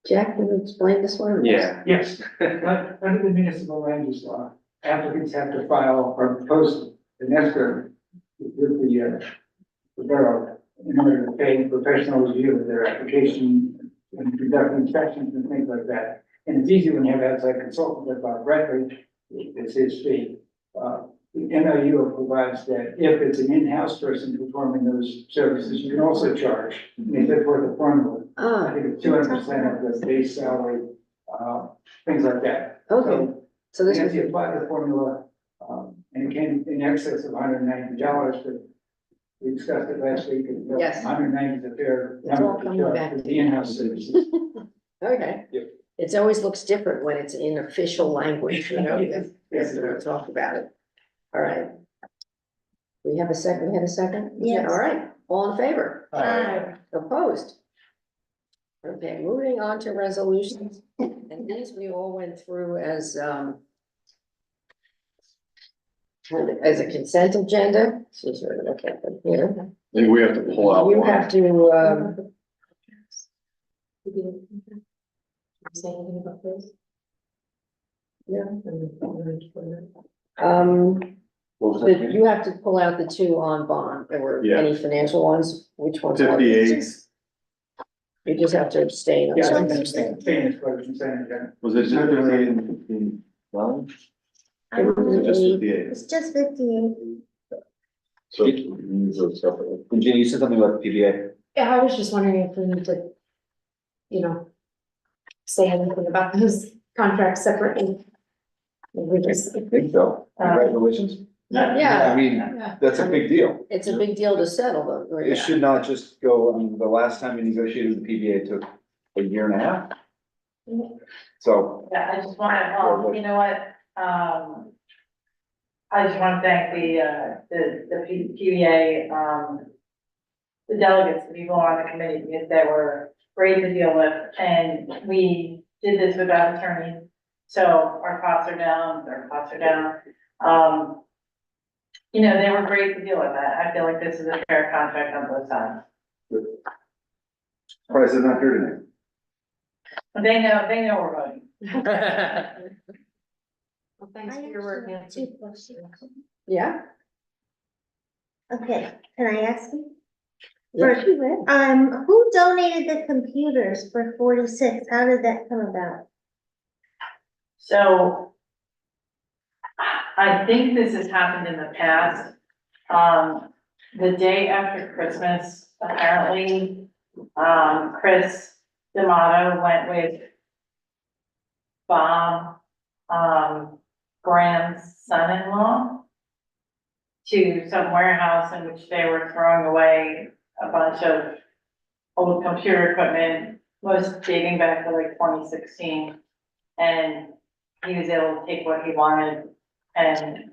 Jack, can you explain this one? Yeah. Yes, under the municipal land use law, applicants have to file or post an escrow with the borough in order to pay professional review of their application and conduct inspections and things like that. And it's easy when you have outside consultant like Bob Bradley, it's his fee. The MOU provides that if it's an in-house person performing those services, you can also charge. And they set forth a formula. I think it's 200% of the base salary, things like that. Okay, so this And was, if you apply the formula, and it came in excess of $190, but we discussed it last week, and Yes. 190 is a fair It's all number to coming charge back for to the you. in-house services. okay. Yep. It always looks different when it's in official language, you know, Yes. as we talk about it. All right. We have a second, we had a second? Yes. All right, all in favor? Aye. Opposed? Okay, moving on to resolutions, and these we all went through as a consent agenda, so sort of look at them here. I think we have to pull out You one. have to, say anything about this? Yeah. What was that? You have to pull out the two on bond, there were Yeah. any financial ones, which ones? are they? 58, You just have to abstain. on Yeah, I some. think that's famous for the consent agenda. was it just 58 and 15? No? I Or was it just believe 58? It's just 58. So we need those separately. And Jenny, you said something about the PBA? Yeah, I was just wondering if we need to, say anything about those contracts separately. We just, I think so. Congratulations. Yeah. I mean, that's a big deal. It's a big deal to settle them. or- It should not just go, I mean, the last time we negotiated the PBA took a year and a half. So, Yeah, I just wanna, you know what, I just wanna thank the PBA, the delegates, the people on the committee, because they were great to deal with, and we did this without attorneys. So our costs are down, their costs are down. They were great to deal with that. I feel like this is a fair contract on both sides. Price is not here tonight. They know we're voting. well, thanks I for your work, actually have Nancy. 2 questions. Yeah. Okay, can I ask you? Yeah, you will. Who donated the computers for 46? How did that come about? So I think this has happened in the past. The day after Christmas, apparently, Chris D'Amato went with Bob, Graham's son-in-law to some warehouse in which they were throwing away a bunch of old computer equipment, most dating back to like 2016. And he was able to take what he wanted and,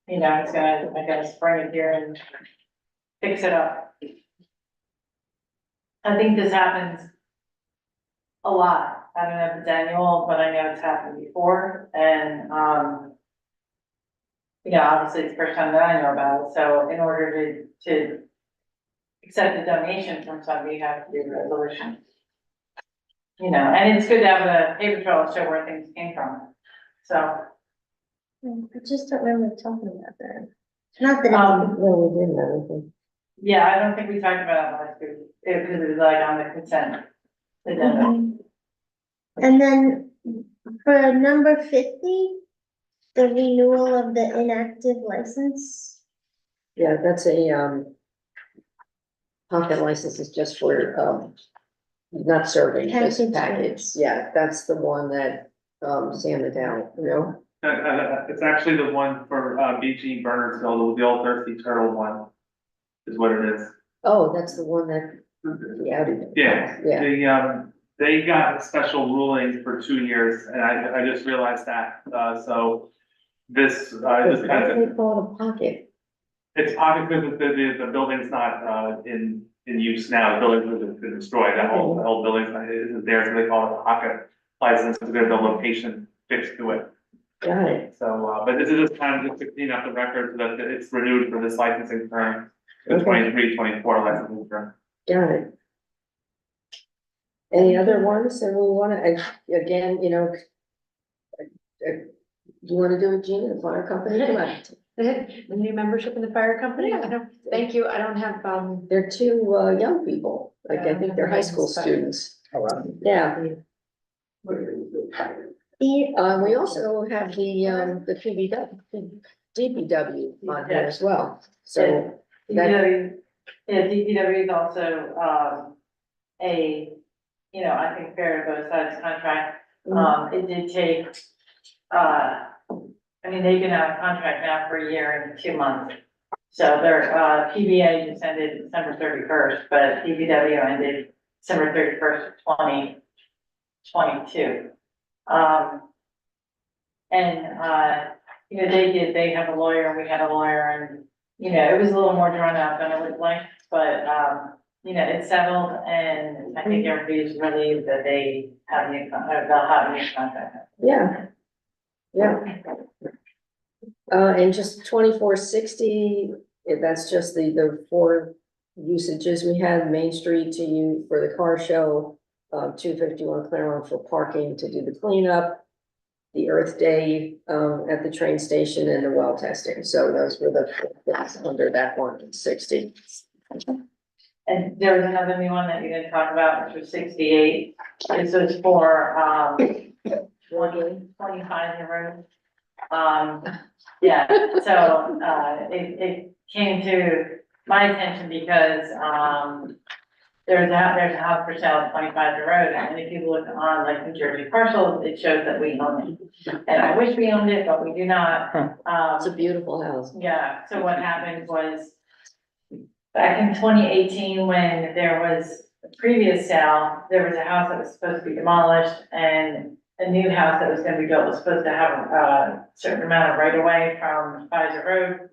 he's gonna, I guess, bring it here and fix it up. I think this happens a lot. I don't know if it's annual, but I know it's happened before, and, obviously it's the first time that I know about it, so in order to accept a donation from somebody, you have to do a resolution. And it's good to have a paper trail to show where things came from, so. I just don't remember talking about that. Not that. No, we didn't, I don't think. Yeah, I don't think we talked about it last week, because it was like on the consent agenda. Mhm. And then for number 50, the renewal of the inactive license. Yeah, that's a, pocket license is just for, not serving, just Package package. ones. Yeah, that's the one that, Sam the Dow, you know? It's actually the one for, BG Bernardsville, the old Thirsty Turtle one, is what it is. Oh, that's the one that, the Audi. Yeah, Yeah. they got a special ruling for 2 years, and I just realized that, so this, Why this do kind they of, call it a pocket? it's pocket because the building's not, in use now, the building has been destroyed, the whole building isn't there, so they call it a pocket license, because there's no location fixed to it. Got it. So, but this is just kind of just to clean up the record so that it's renewed for this licensing term, the Okay. 23-24 licensing term. Got it. Any other ones that we wanna, again, you know, you wanna do it, Gina, the fire company? Come on. The new membership in the fire company? Yeah. No, thank you, I don't have, They're two, young people, like I think they're high school students. Yeah. We also have the DPW on here as well, so. that- DPW, yeah, DPW is also, I think fair to both sides contract. It did take, they've been out of contract now for a year and 2 months. So their, PBA just ended December 31st, but DPW ended December 31st, 2022. They have a lawyer, we had a lawyer, and, it was a little more drawn out than I would like, but, it's settled, and I think everybody's relieved that they'll have a new contract. Yeah. Yeah. And just 2460, that's just the 4 usages we had, Main Street to you for the car show, 251 Claremont for parking to do the cleanup, the Earth Day, at the train station, and the well testing. So those were the 4 things under that 160. And there was another new one that you didn't talk about, which was 68. This was for, 25 road. Yeah, so, it came to my attention because, there's a house for sale at 25 road, and if you look on like New Jersey parcels, it shows that we own it. And I wish we owned it, but we do not. It's a beautiful house. Yeah, so what happened was, back in 2018, when there was a previous sale, there was a house that was supposed to be demolished, and a new house that was gonna be built was supposed to have a certain amount of right of way from Pfizer Road.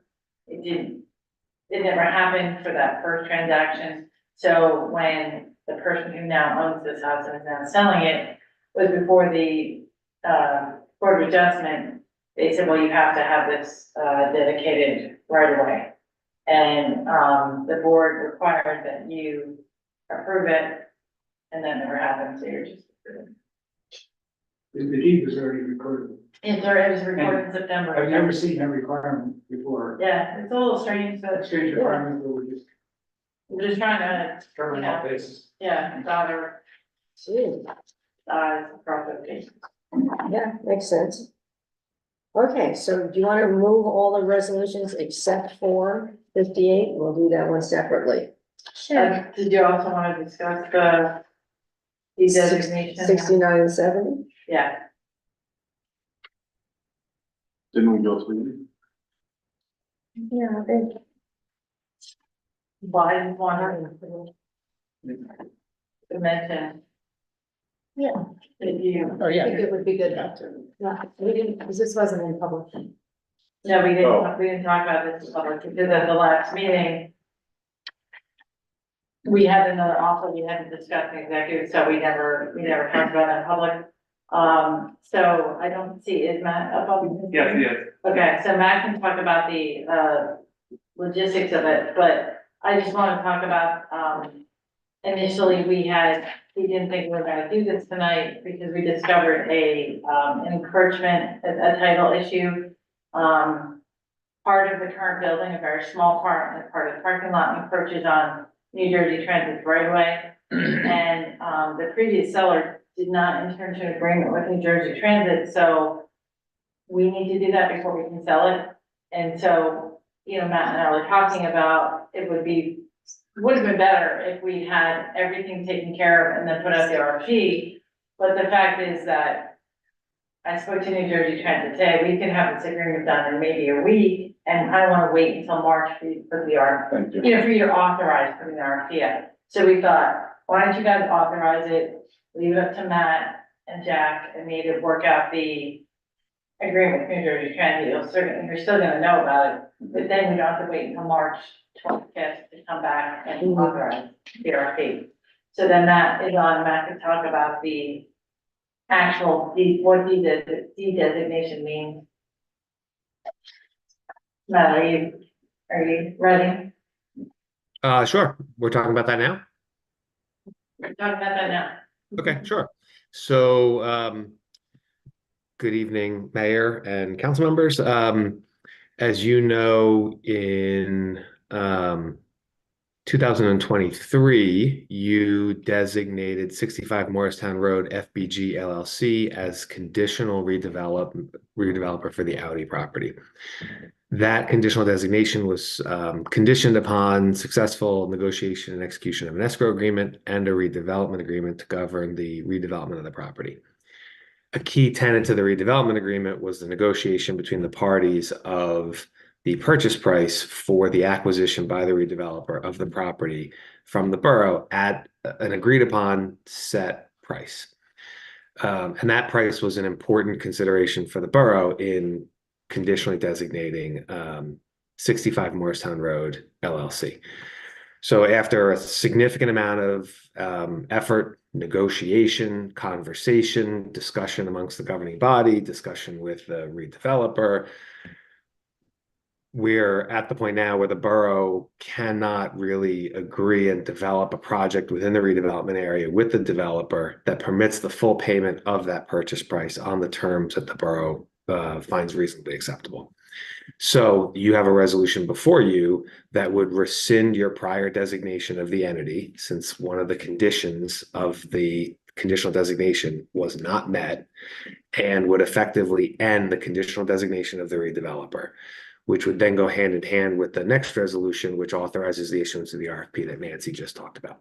It never happened for that first transaction. So when the person who now owns this house and is now selling it was before the, Board of Adjustment, they said, well, you have to have this, dedicated right of way. And, the board required that you approve it, and that never happened, so you're just approving. The deed was already recorded. It was recorded in September. I've never seen that requirement before. Yeah, it's a little strange, but Strange requirement, but we're just trying to, cover all bases. daughter, process. Yeah, makes sense. Okay, so do you want to remove all the resolutions except for 58? We'll do that one separately. Sure. Did you also want to discuss the designation? 69 and 70? Yeah, Didn't we go through? Yeah, they- well, I just want to mention. Yeah. If you. Oh, I yeah. think it would be good after, we didn't, because this wasn't in public. No, we Oh. didn't talk about this in public, because at the last meeting, we had another offer we hadn't discussed in executive, so we never talked about it in public. So I don't see, is Matt up on? Yes, yes. Okay, so Matt can talk about the, logistics of it, but I just want to talk about, initially, we didn't think we were gonna do this tonight because we discovered an encroachment, a title issue. part of the current building, a very small part, and part of the parking lot encroaches on New Jersey Transit's right of way. And, the previous seller did not enter into an agreement with New Jersey Transit, so we need to do that before we can sell it. And so, you know, Matt and I were talking about, would have been better if we had everything taken care of and then put out the RFP. But the fact is that I spoke to New Jersey Transit today, we can have this agreement done in maybe a week, and I don't wanna wait until March for you to put the Thank you. you know, for you to authorize putting the RFP out. So we thought, why don't you guys authorize it, leave it up to Matt and Jack and me to work out the agreement with New Jersey Transit. You're still gonna know about it, but then we don't have to wait until March 25th to come back and authorize the RFP. So then Matt is on, Matt can talk about the actual, what de-designation means. Matt, are you ready? Sure. We're talking about that now? We're talking about that now. Okay, sure. So, good evening, Mayor and council members. As you know, in 2023, you designated 65 Morristown Road FBG LLC as conditional redeveloper for the Audi property. That conditional designation was conditioned upon successful negotiation and execution of an escrow agreement and a redevelopment agreement to govern the redevelopment of the property. A key tenet to the redevelopment agreement was the negotiation between the parties of the purchase price for the acquisition by the redeveloper of the property from the borough at an agreed upon set price. And that price was an important consideration for the borough in conditionally designating 65 Morristown Road LLC. So after a significant amount of effort, negotiation, conversation, discussion amongst the governing body, discussion with the redeveloper, we're at the point now where the borough cannot really agree and develop a project within the redevelopment area with the developer that permits the full payment of that purchase price on the terms that the borough finds reasonably acceptable. So you have a resolution before you that would rescind your prior designation of the entity, since one of the conditions of the conditional designation was not met, and would effectively end the conditional designation of the redeveloper, which would then go hand in hand with the next resolution, which authorizes the issuance of the RFP that Nancy just talked about.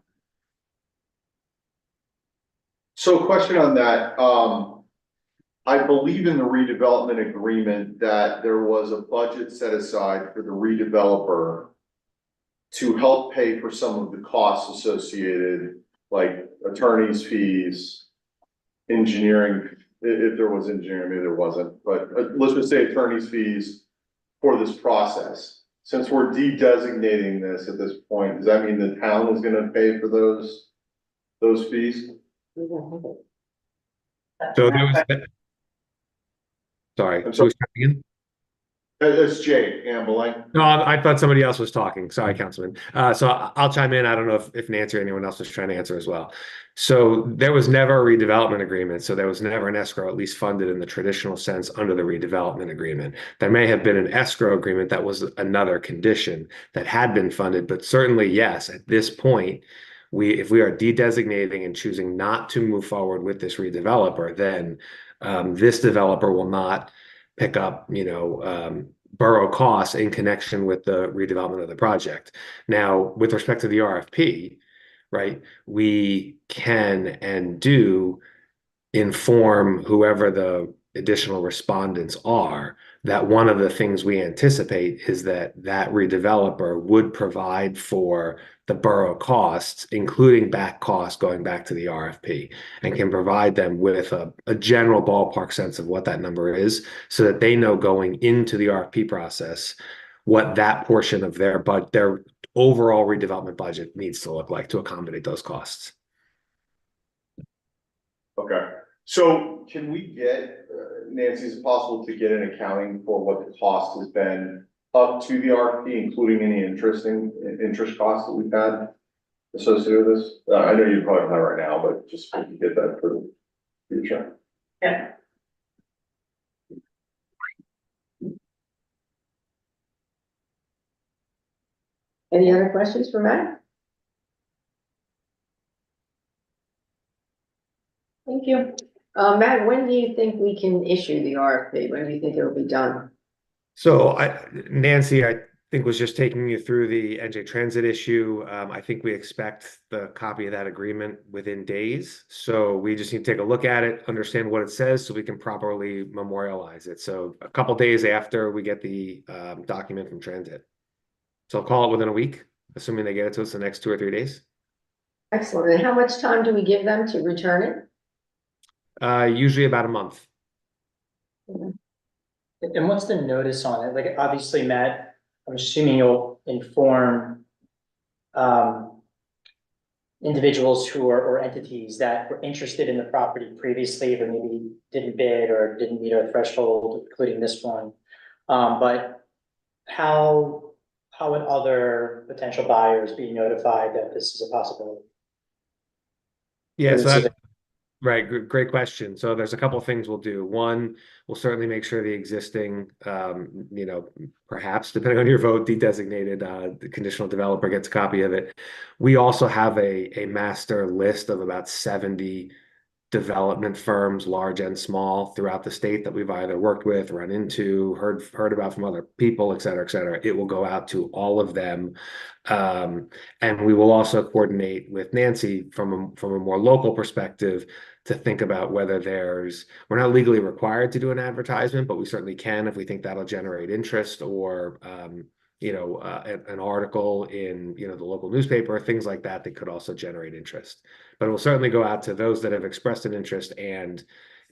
So question on that, I believe in the redevelopment agreement that there was a budget set aside for the redeveloper to help pay for some of the costs associated, like attorney's fees, engineering, if there was engineering, maybe there wasn't, but let's just say attorney's fees for this process. Since we're de-designating this at this point, does that mean the town is gonna pay for those fees? So there was, sorry, I'm sorry. who's coming in? It's Jake Ambling. No, I thought somebody else was talking. Sorry, Councilman. So I'll chime in. I don't know if Nancy or anyone else was trying to answer as well. So there was never a redevelopment agreement. So there was never an escrow, at least funded in the traditional sense under the redevelopment agreement. There may have been an escrow agreement that was another condition that had been funded, but certainly, yes, at this point, if we are de-designating and choosing not to move forward with this redeveloper, then this developer will not pick up, borough costs in connection with the redevelopment of the project. Now, with respect to the RFP, right, we can and do inform whoever the additional respondents are that one of the things we anticipate is that redeveloper would provide for the borough costs, including back costs going back to the RFP, and can provide them with a general ballpark sense of what that number is, so that they know going into the RFP process what that portion of their overall redevelopment budget needs to look like to accommodate those costs. Okay, so can we get, Nancy, is it possible to get an accounting for what the cost has been up to the RFP, including any interest costs that we've had associated with this? I know you probably don't have right now, but just if you get that for the future. Yeah. Any other questions for Matt? Thank you. Matt, when do you think we can issue the RFP? When do you think it'll be done? So Nancy, I think was just taking you through the NJ Transit issue. I think we expect the copy of that agreement within days. So we just need to take a look at it, understand what it says so we can properly memorialize it. So a couple days after we get the document from Transit. So I'll call it within a week, assuming they get it to us the next 2 or 3 days. Excellent. And how much time do we give them to return it? Usually about a month. And what's the notice on it? Like, obviously, Matt, I'm assuming you'll inform individuals who are, or entities that were interested in the property previously, but maybe didn't bid or didn't meet our threshold, including this one. But how would other potential buyers be notified that this is a possibility? Yeah, so that's right. Great question. So there's a couple of things we'll do. One, we'll certainly make sure the existing, perhaps depending on your vote, designated the conditional developer gets a copy of it. We also have a master list of about 70 development firms, large and small, throughout the state that we've either worked with, run into, heard about from other people, et cetera, et cetera. It will go out to all of them. And we will also coordinate with Nancy from a more local perspective to think about whether we're not legally required to do an advertisement, but we certainly can if we think that'll generate interest, or an article in the local newspaper, things like that could also generate interest. But it will certainly go out to those that have expressed an interest and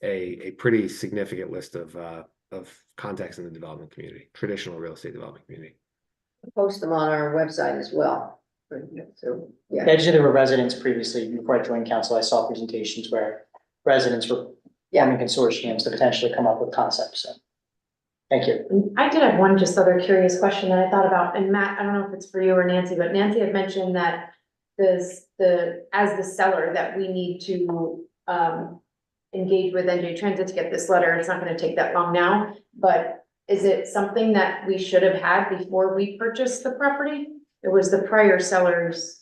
a pretty significant list of contacts in the development community, traditional real estate development community. Post them on our website as well. So, yeah. Actually, there were residents previously, before I joined council, I saw presentations where residents were forming consortiums to potentially come up with concepts. So, thank you. I did have one just other curious question that I thought about, and Matt, I don't know if it's for you or Nancy, but Nancy had mentioned that as the seller, that we need to engage with NJ Transit to get this letter. It's not gonna take that long now, but is it something that we should have had before we purchased the property? It was the prior seller's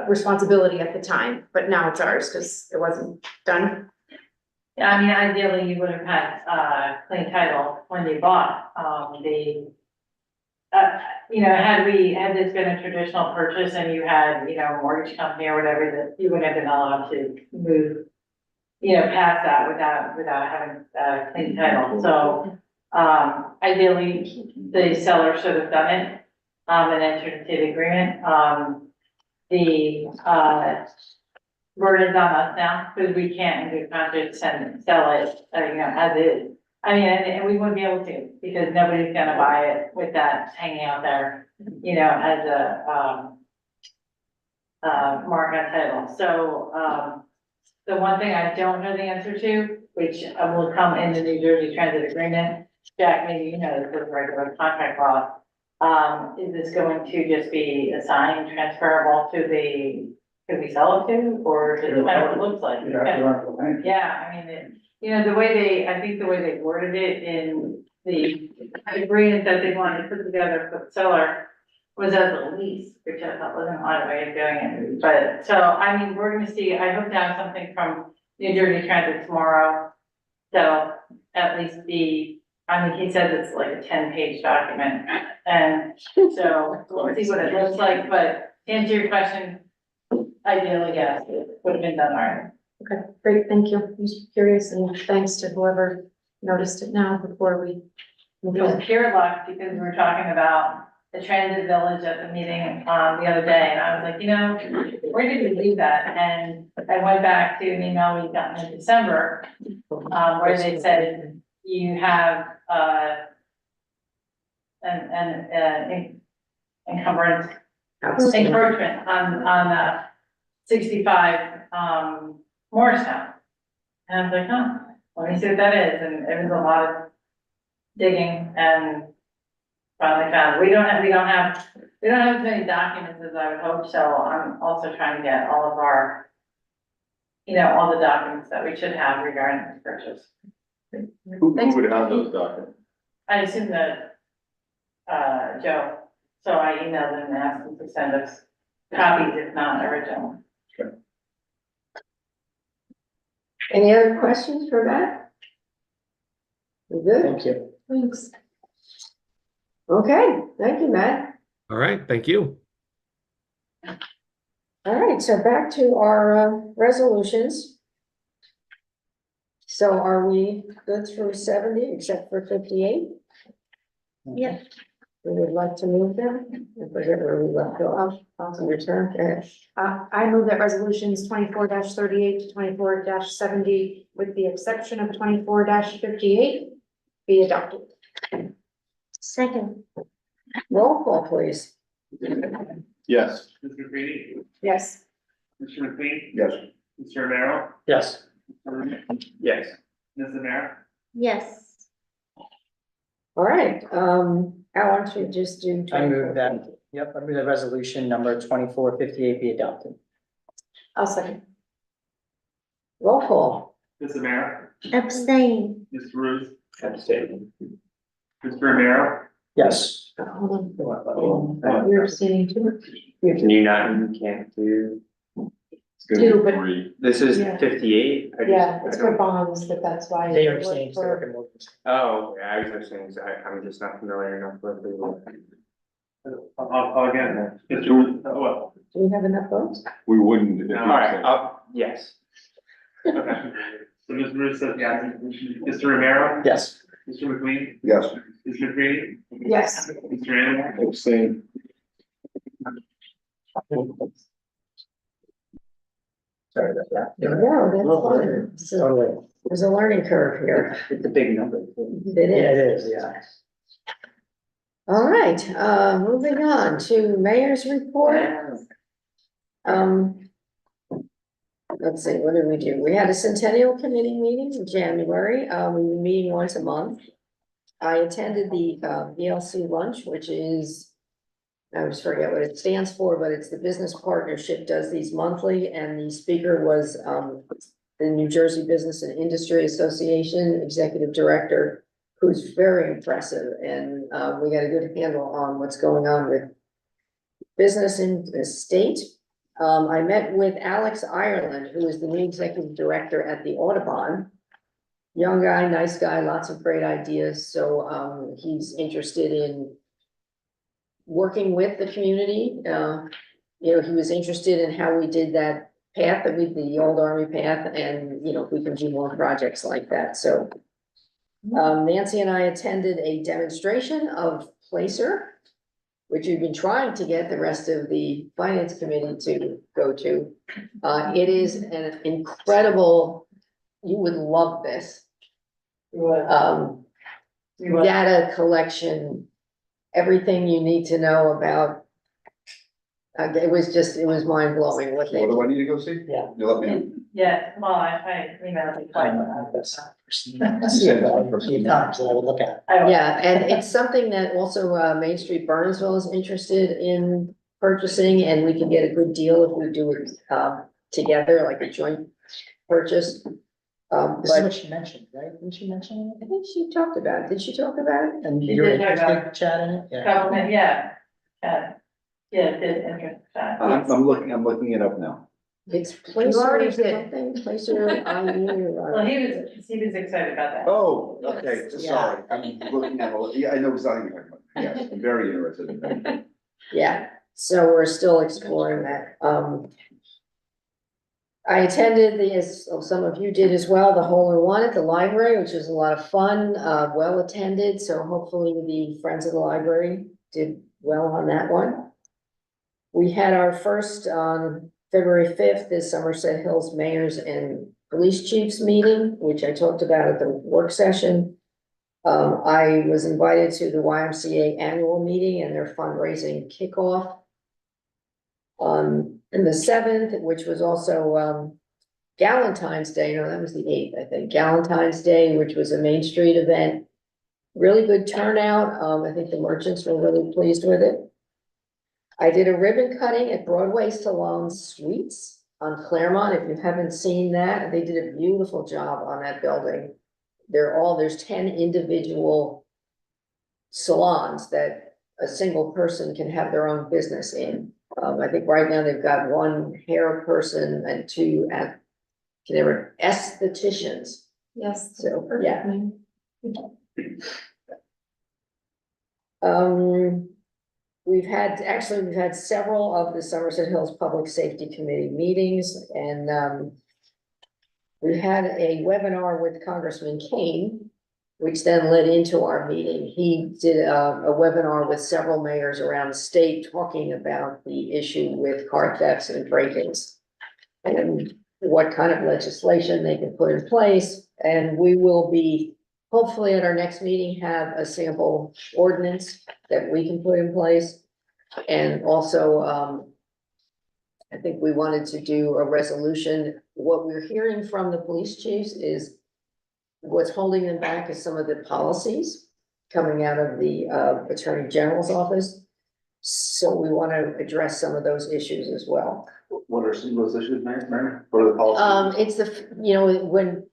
responsibility at the time, but now it's ours because it wasn't done. Yeah, I mean, ideally, you would have had, clean title when you bought, had this been a traditional purchase and you had, a mortgage company or whatever, that you wouldn't have been allowed to move, past that without having, clean title. So, ideally, the seller should have done it, and entered into the agreement. Burden's on us now, because we can't in good conscience sell it, as is. I mean, and we wouldn't be able to, because nobody's gonna buy it with that hanging out there, as a, mark on title. So, the one thing I don't know the answer to, which will come in the New Jersey Transit Agreement, Jack, maybe you know, this is regular contract law, is this going to just be assigned, transferable to the, could we sell it to, or does it matter what it looks like? Yeah, I mean, I think the way they worded it in the agreement that they wanted to put together for the seller was as a lease, which I thought wasn't a lot of way of doing it. But, so, I mean, we're gonna see, I hope to have something from New Jersey Transit tomorrow. So, at least he says it's like a 10-page document, and so we'll see what it looks like, but to answer your question, ideally, yes, it would have been done already. Okay, great, thank you. I'm just curious, and thanks to whoever noticed it now before we. It was pure luck, because we were talking about the transit village at the meeting, the other day, and I was like, where did we leave that? And I went back to an email we got in December, where they said you have, an encumbrance, encroachment on 65, Morristown. And I was like, let me see what that is, and it was a lot of digging and finally found, we don't have as many documents as I would hope, so I'm also trying to get all of our, all the documents that we should have regarding this purchase. Who would have those documents? I assume that, Joe, So I emailed them and asked them to send us copies, if not original. Any other questions for Matt? We good? Thank you. Thanks. Okay, thank you, Matt. All right, thank you. All right, so back to our resolutions. So are we good through 70 except for 58? Yep. We would like to move them. I forget where we left off. I'll return. Okay. I move that resolutions 24-38 to 24-70, with the exception of 24-58, be adopted. Second. Roll call, please. Yes. Mr. McCready? Yes. Mr. McQueen? Yes. Mr. Romero? Yes. Yes. Ms. Amer? Yes. All right, Al, why don't you just do? I move that, yep, I move that resolution number 2458 be adopted. I'll second. Roll call. Ms. Amer? Abstain. Mr. Ruth? Abstain. Mr. Romero? Yes. Hold on. You're abstaining too? Can you not, you can't do, It's good. Do, but- Three. this is Yeah. 58? I just- Yeah, I it's don't- for bonds, but that's why. They are saying, so they're gonna- Oh, yeah, I was just saying, I'm just not familiar enough with the. I'll again, Mr. Ruth, well, Do we have enough votes? We wouldn't. if you All right, said- yes. okay. So Ms. Ruth says yes. Mr. Romero? Yes. Mr. McQueen? Yes. Mr. McCready? Yes. Mr. Anderson? Abstain. Sorry about that. No, that's fine. So Totally. there's a learning curve here. It's a big number. It Yeah, it is. is, yeah. All right, moving on to mayor's report. Let's see, what did we do? We had a Centennial Committee meeting in January. We were meeting once a month. I attended the ELC lunch, which is, I always forget what it stands for, but it's the business partnership does these monthly, and the speaker was the New Jersey Business and Industry Association Executive Director, who's very impressive, and we got a good handle on what's going on with business in the state. I met with Alex Ireland, who is the new executive director at the Audubon. Young guy, nice guy, lots of great ideas, so he's interested in working with the community. You know, he was interested in how we did that path, that we, the old army path, and, you know, if we can do more projects like that, so. Nancy and I attended a demonstration of Placer, which we've been trying to get the rest of the finance committee to go to. It is an incredible, you would love this. Data collection, everything you need to know about. It was mind blowing what they. What do I need to go see? Yeah. You let me know. Yeah, well, I emailed it twice. See it, a few times, that I would look at. Yeah, and it's something that also Main Street Bernardsville is interested in purchasing, and we can get a good deal if we do it together, like a joint purchase. This is what But she mentioned, right? Didn't she mention I think she talked about it. Did she talk about it? it? And She you're did talk about interested, Chad, in it? Yeah. Government, yeah, it did interest that. I'm looking it up now. It's Placer already or did. something, Placer, Well, he was excited about that. Oh, okay, Yes. sorry, I'm looking at, yeah, I know exactly what you're talking about, yes, I'm very interested in that. Yeah, so we're still exploring that. I attended as some of you did as well, the hole in one at the library, which was a lot of fun, well attended, so hopefully the Friends of the Library did well on that one. We had our first on February 5th, this Somerset Hills Mayors and Police Chiefs meeting, which I talked about at the work session. I was invited to the YMCA annual meeting and their fundraising kickoff. And the 7th, which was also Galentine's Day, no, that was the 8th, I think, Galentine's Day, which was a Main Street event. Really good turnout. I think the merchants were really pleased with it. I did a ribbon cutting at Broadway Salon Suites on Claremont. If you haven't seen that, they did a beautiful job on that building. There's 10 individual salons that a single person can have their own business in. I think right now they've got one hair person and two they were estheticians. Yes. So, perfect yeah. name. We've had several of the Somerset Hills Public Safety Committee meetings, and we had a webinar with Congressman Kane, which then led into our meeting. He did a webinar with several mayors around the state talking about the issue with car thefts and break-ins and what kind of legislation they can put in place. And we will be, hopefully at our next meeting, have a sample ordinance that we can put in place. And also, I think we wanted to do a resolution. What we're hearing from the police chiefs is what's holding them back is some of the policies coming out of the Attorney General's office. So we want to address some of those issues as well. What are some of those issues, Mary? What are the policies? It's when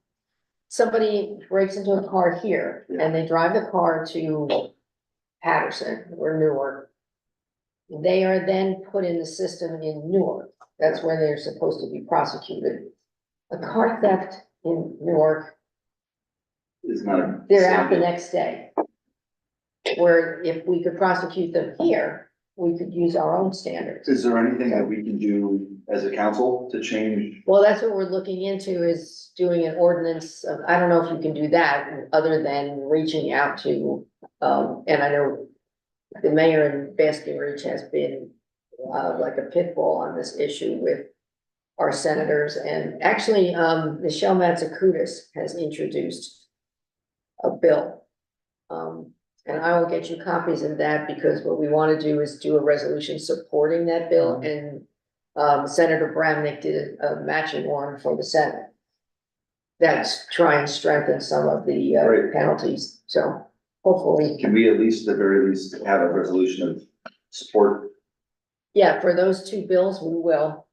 somebody breaks into a car here and they drive the car to Patterson or Newark, they are then put in the system in Newark. That's where they're supposed to be prosecuted. A car theft in Newark, Is not. they're out the next day. Where if we could prosecute them here, we could use our own standards. Is there anything that we can do as a council to change? Well, that's what we're looking into, is doing an ordinance. I don't know if you can do that other than reaching out to, and I know the mayor in Basking Ridge has been like a pit bull on this issue with our senators. And actually, Michelle Matsakudis has introduced a bill. And I will get you copies of that, because what we want to do is do a resolution supporting that bill. And Senator Bramnick did a matching one for the Senate. That's try and strengthen some of the penalties. So hopefully. Can we at least, at the very least, have a resolution of support? Yeah, for those two bills, we will.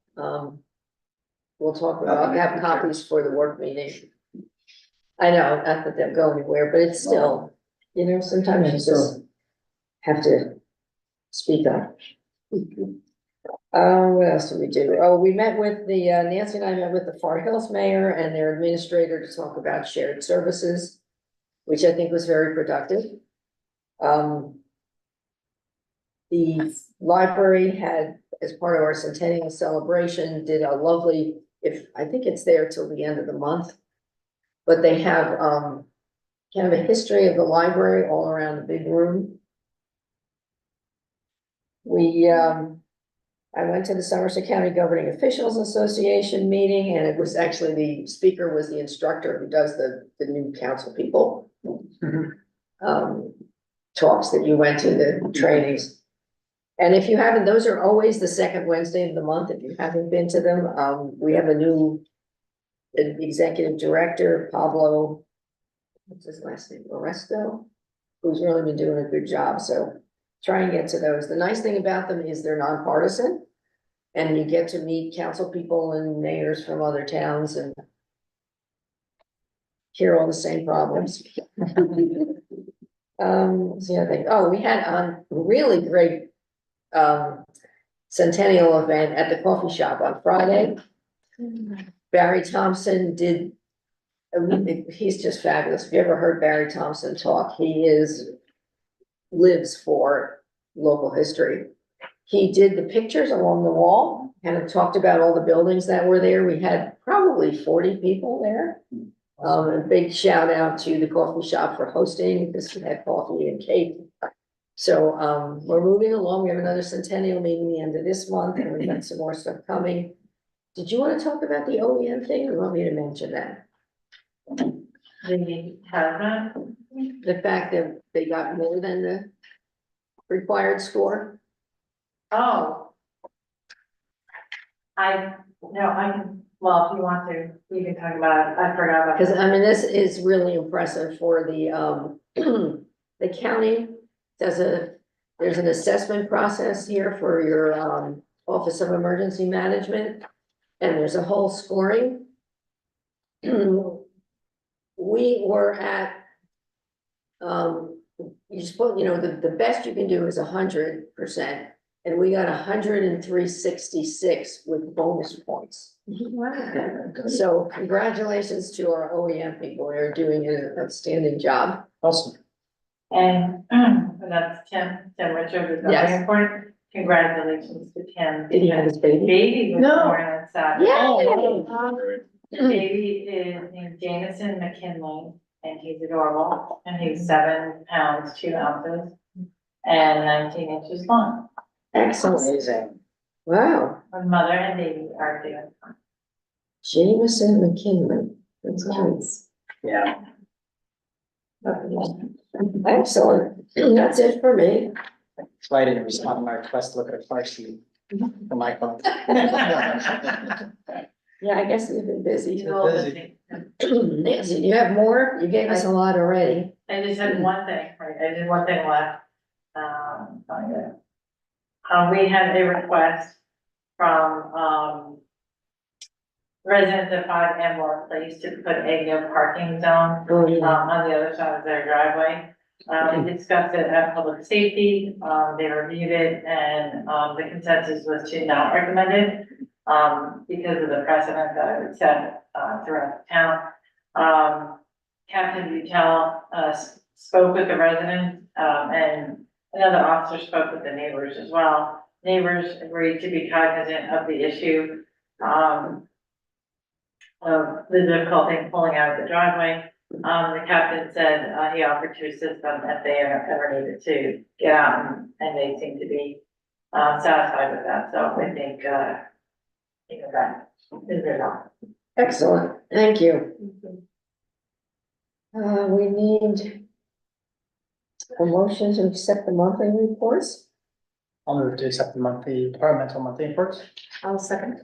We'll talk about, have copies for the work meeting. I know, not that they'll go anywhere, but it's still, sometimes you just have to speak up. What else did we do? Oh, we met with Nancy and I met with the Far Hills mayor and their administrator to talk about shared services, which I think was very productive. The library had, as part of our centennial celebration, did a lovely, I think it's there till the end of the month, but they have kind of a history of the library all around the big room. I went to the Somerset County Governing Officials Association meeting, and it was actually, the speaker was the instructor who does the new council people. Talks that you went to, the trainings. And if you haven't, those are always the second Wednesday of the month. If you haven't been to them, we have a new executive director, Pablo, what's his last name, Oresto, who's really been doing a good job. So try and get to those. The nice thing about them is they're nonpartisan, and you get to meet council people and mayors from other towns and hear all the same problems. What's the other thing? Oh, we had a really great centennial event at the coffee shop on Friday. Barry Thompson did, he's just fabulous. If you ever heard Barry Thompson talk, he lives for local history. He did the pictures along the wall and talked about all the buildings that were there. We had probably 40 people there. A big shout out to the coffee shop for hosting. This had coffee and cake. So we're moving along. We have another centennial meeting the end of this month, and we've got some more stuff coming. Did you want to talk about the OEM thing, or you want me to mention that? The fact that they got more than the required score. Oh. I can, well, if you want to, we can talk about it. I forgot about. Because I mean, this is really impressive for the the county there's an assessment process here for your Office of Emergency Management, and there's a whole scoring. We were at you just put, the best you can do is 100%. And we got 103.66 with bonus points. So congratulations to our OEM people. They're doing an outstanding job. Awesome. And that's Tim Richard, the Yes. airport. Congratulations to Tim. Did he have his baby? Baby was No. born on Saturday. Yay! The baby is named Jameson McKinley, and he's adorable, and he's 7 pounds, 2 ounces, and 19 inches long. Excellent. Amazing. Wow. My mother and baby are doing fine. Jameson McKinley. That's nice. Yeah. Excellent. That's it for me. That's why I didn't respond to my request to look at a car seat for my phone. Yeah, I guess you've been busy. He's all busy. Nancy, do you have more? You gave us a lot already. I just had one thing, right, I did one thing left. We had a request from, residents of 5 Amber Place to put a no parking zone, on the other side of their driveway. We discussed it at public safety, they reviewed it, and, the consensus was to not recommend it, because of the precedent that it set, throughout the town. Captain Butel, spoke with the residents, and another officer spoke with the neighbors as well. Neighbors agreed to be cognizant of the issue, of the difficulty in pulling out of the driveway. The captain said, he offered to assist them if they ever needed to get out, and they seem to be, satisfied with that, so I think, that is good enough. Excellent. Thank you. We need a motion to accept the monthly reports. I'll move to accept the departmental monthly reports. I'll second.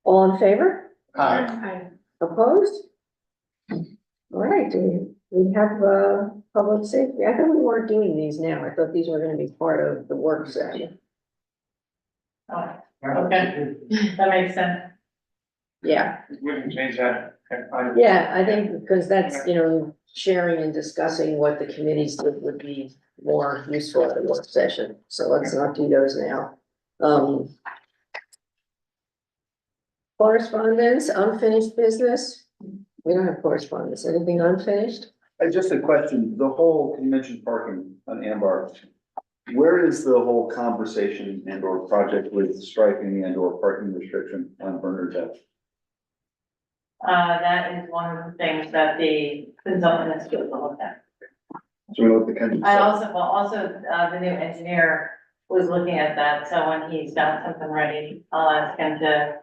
All in favor? Aye. Opposed? All right, do we have, public safety? I thought we weren't doing these now. I thought these were gonna be part of the work session. Oh, okay, that makes sense. Yeah, We can change that. Okay, fine. yeah, I think because that's, sharing and discussing what the committees did would be more useful at the work session. So let's not do those now. Correspondence, unfinished business. We don't have correspondence. Anything unfinished? Just a question, the whole, you mentioned parking on Ambar. Where is the whole conversation and or project with striping and or parking restriction on Bernardsville? That is one of the things that the consultant is going to look at. So we look at the kind of. The new engineer was looking at that, so when he's got something ready, I'll ask him to,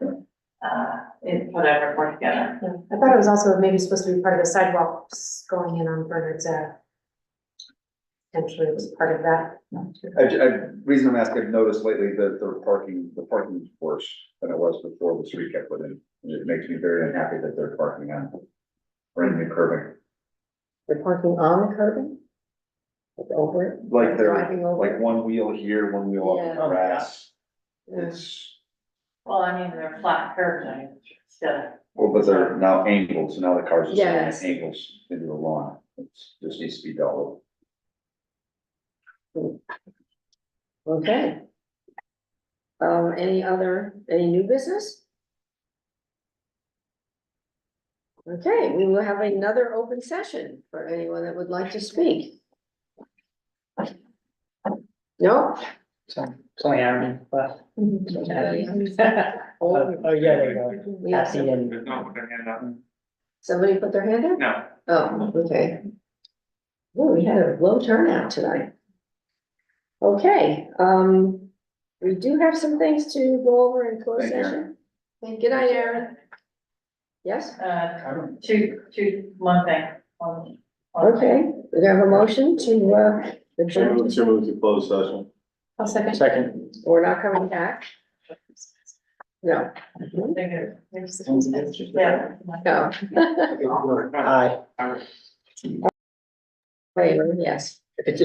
put a report together. I thought it was also maybe supposed to be part of the sidewalks going in on Bernard's Ave. Potentially it was part of that. Reason I'm asking, I've noticed lately that the parking is worse than it was before the street kept put in. And it makes me very unhappy that they're parking on, or in the curbing. They're parking on the curbing? Like over it? Like they're, Driving over like it? one wheel here, one wheel up the grass. Yeah. It's, Well, I mean, they're flat curves, I mean, still. well, but they're now angled, so now the cars are sitting at Yes. angles into the lawn. It's just needs to be dealt with. Okay. Any new business? Okay, we will have another open session for anyone that would like to speak. No? So, it's only Aaron, but. Oh, Oh, yeah, there you go. We have Kathy some- and. There's no put their hand up. Somebody put their hand up? No. Oh, okay. Well, we had a low turnout tonight. Okay, we do have some things to go over in closed Thank you. session. Good night, Aaron. Yes? One thing. Okay, we have a motion to, adjourn. Move to close session. I'll second. Second. We're not coming back? No. Yeah. No. Aye. Wait, yes. If it's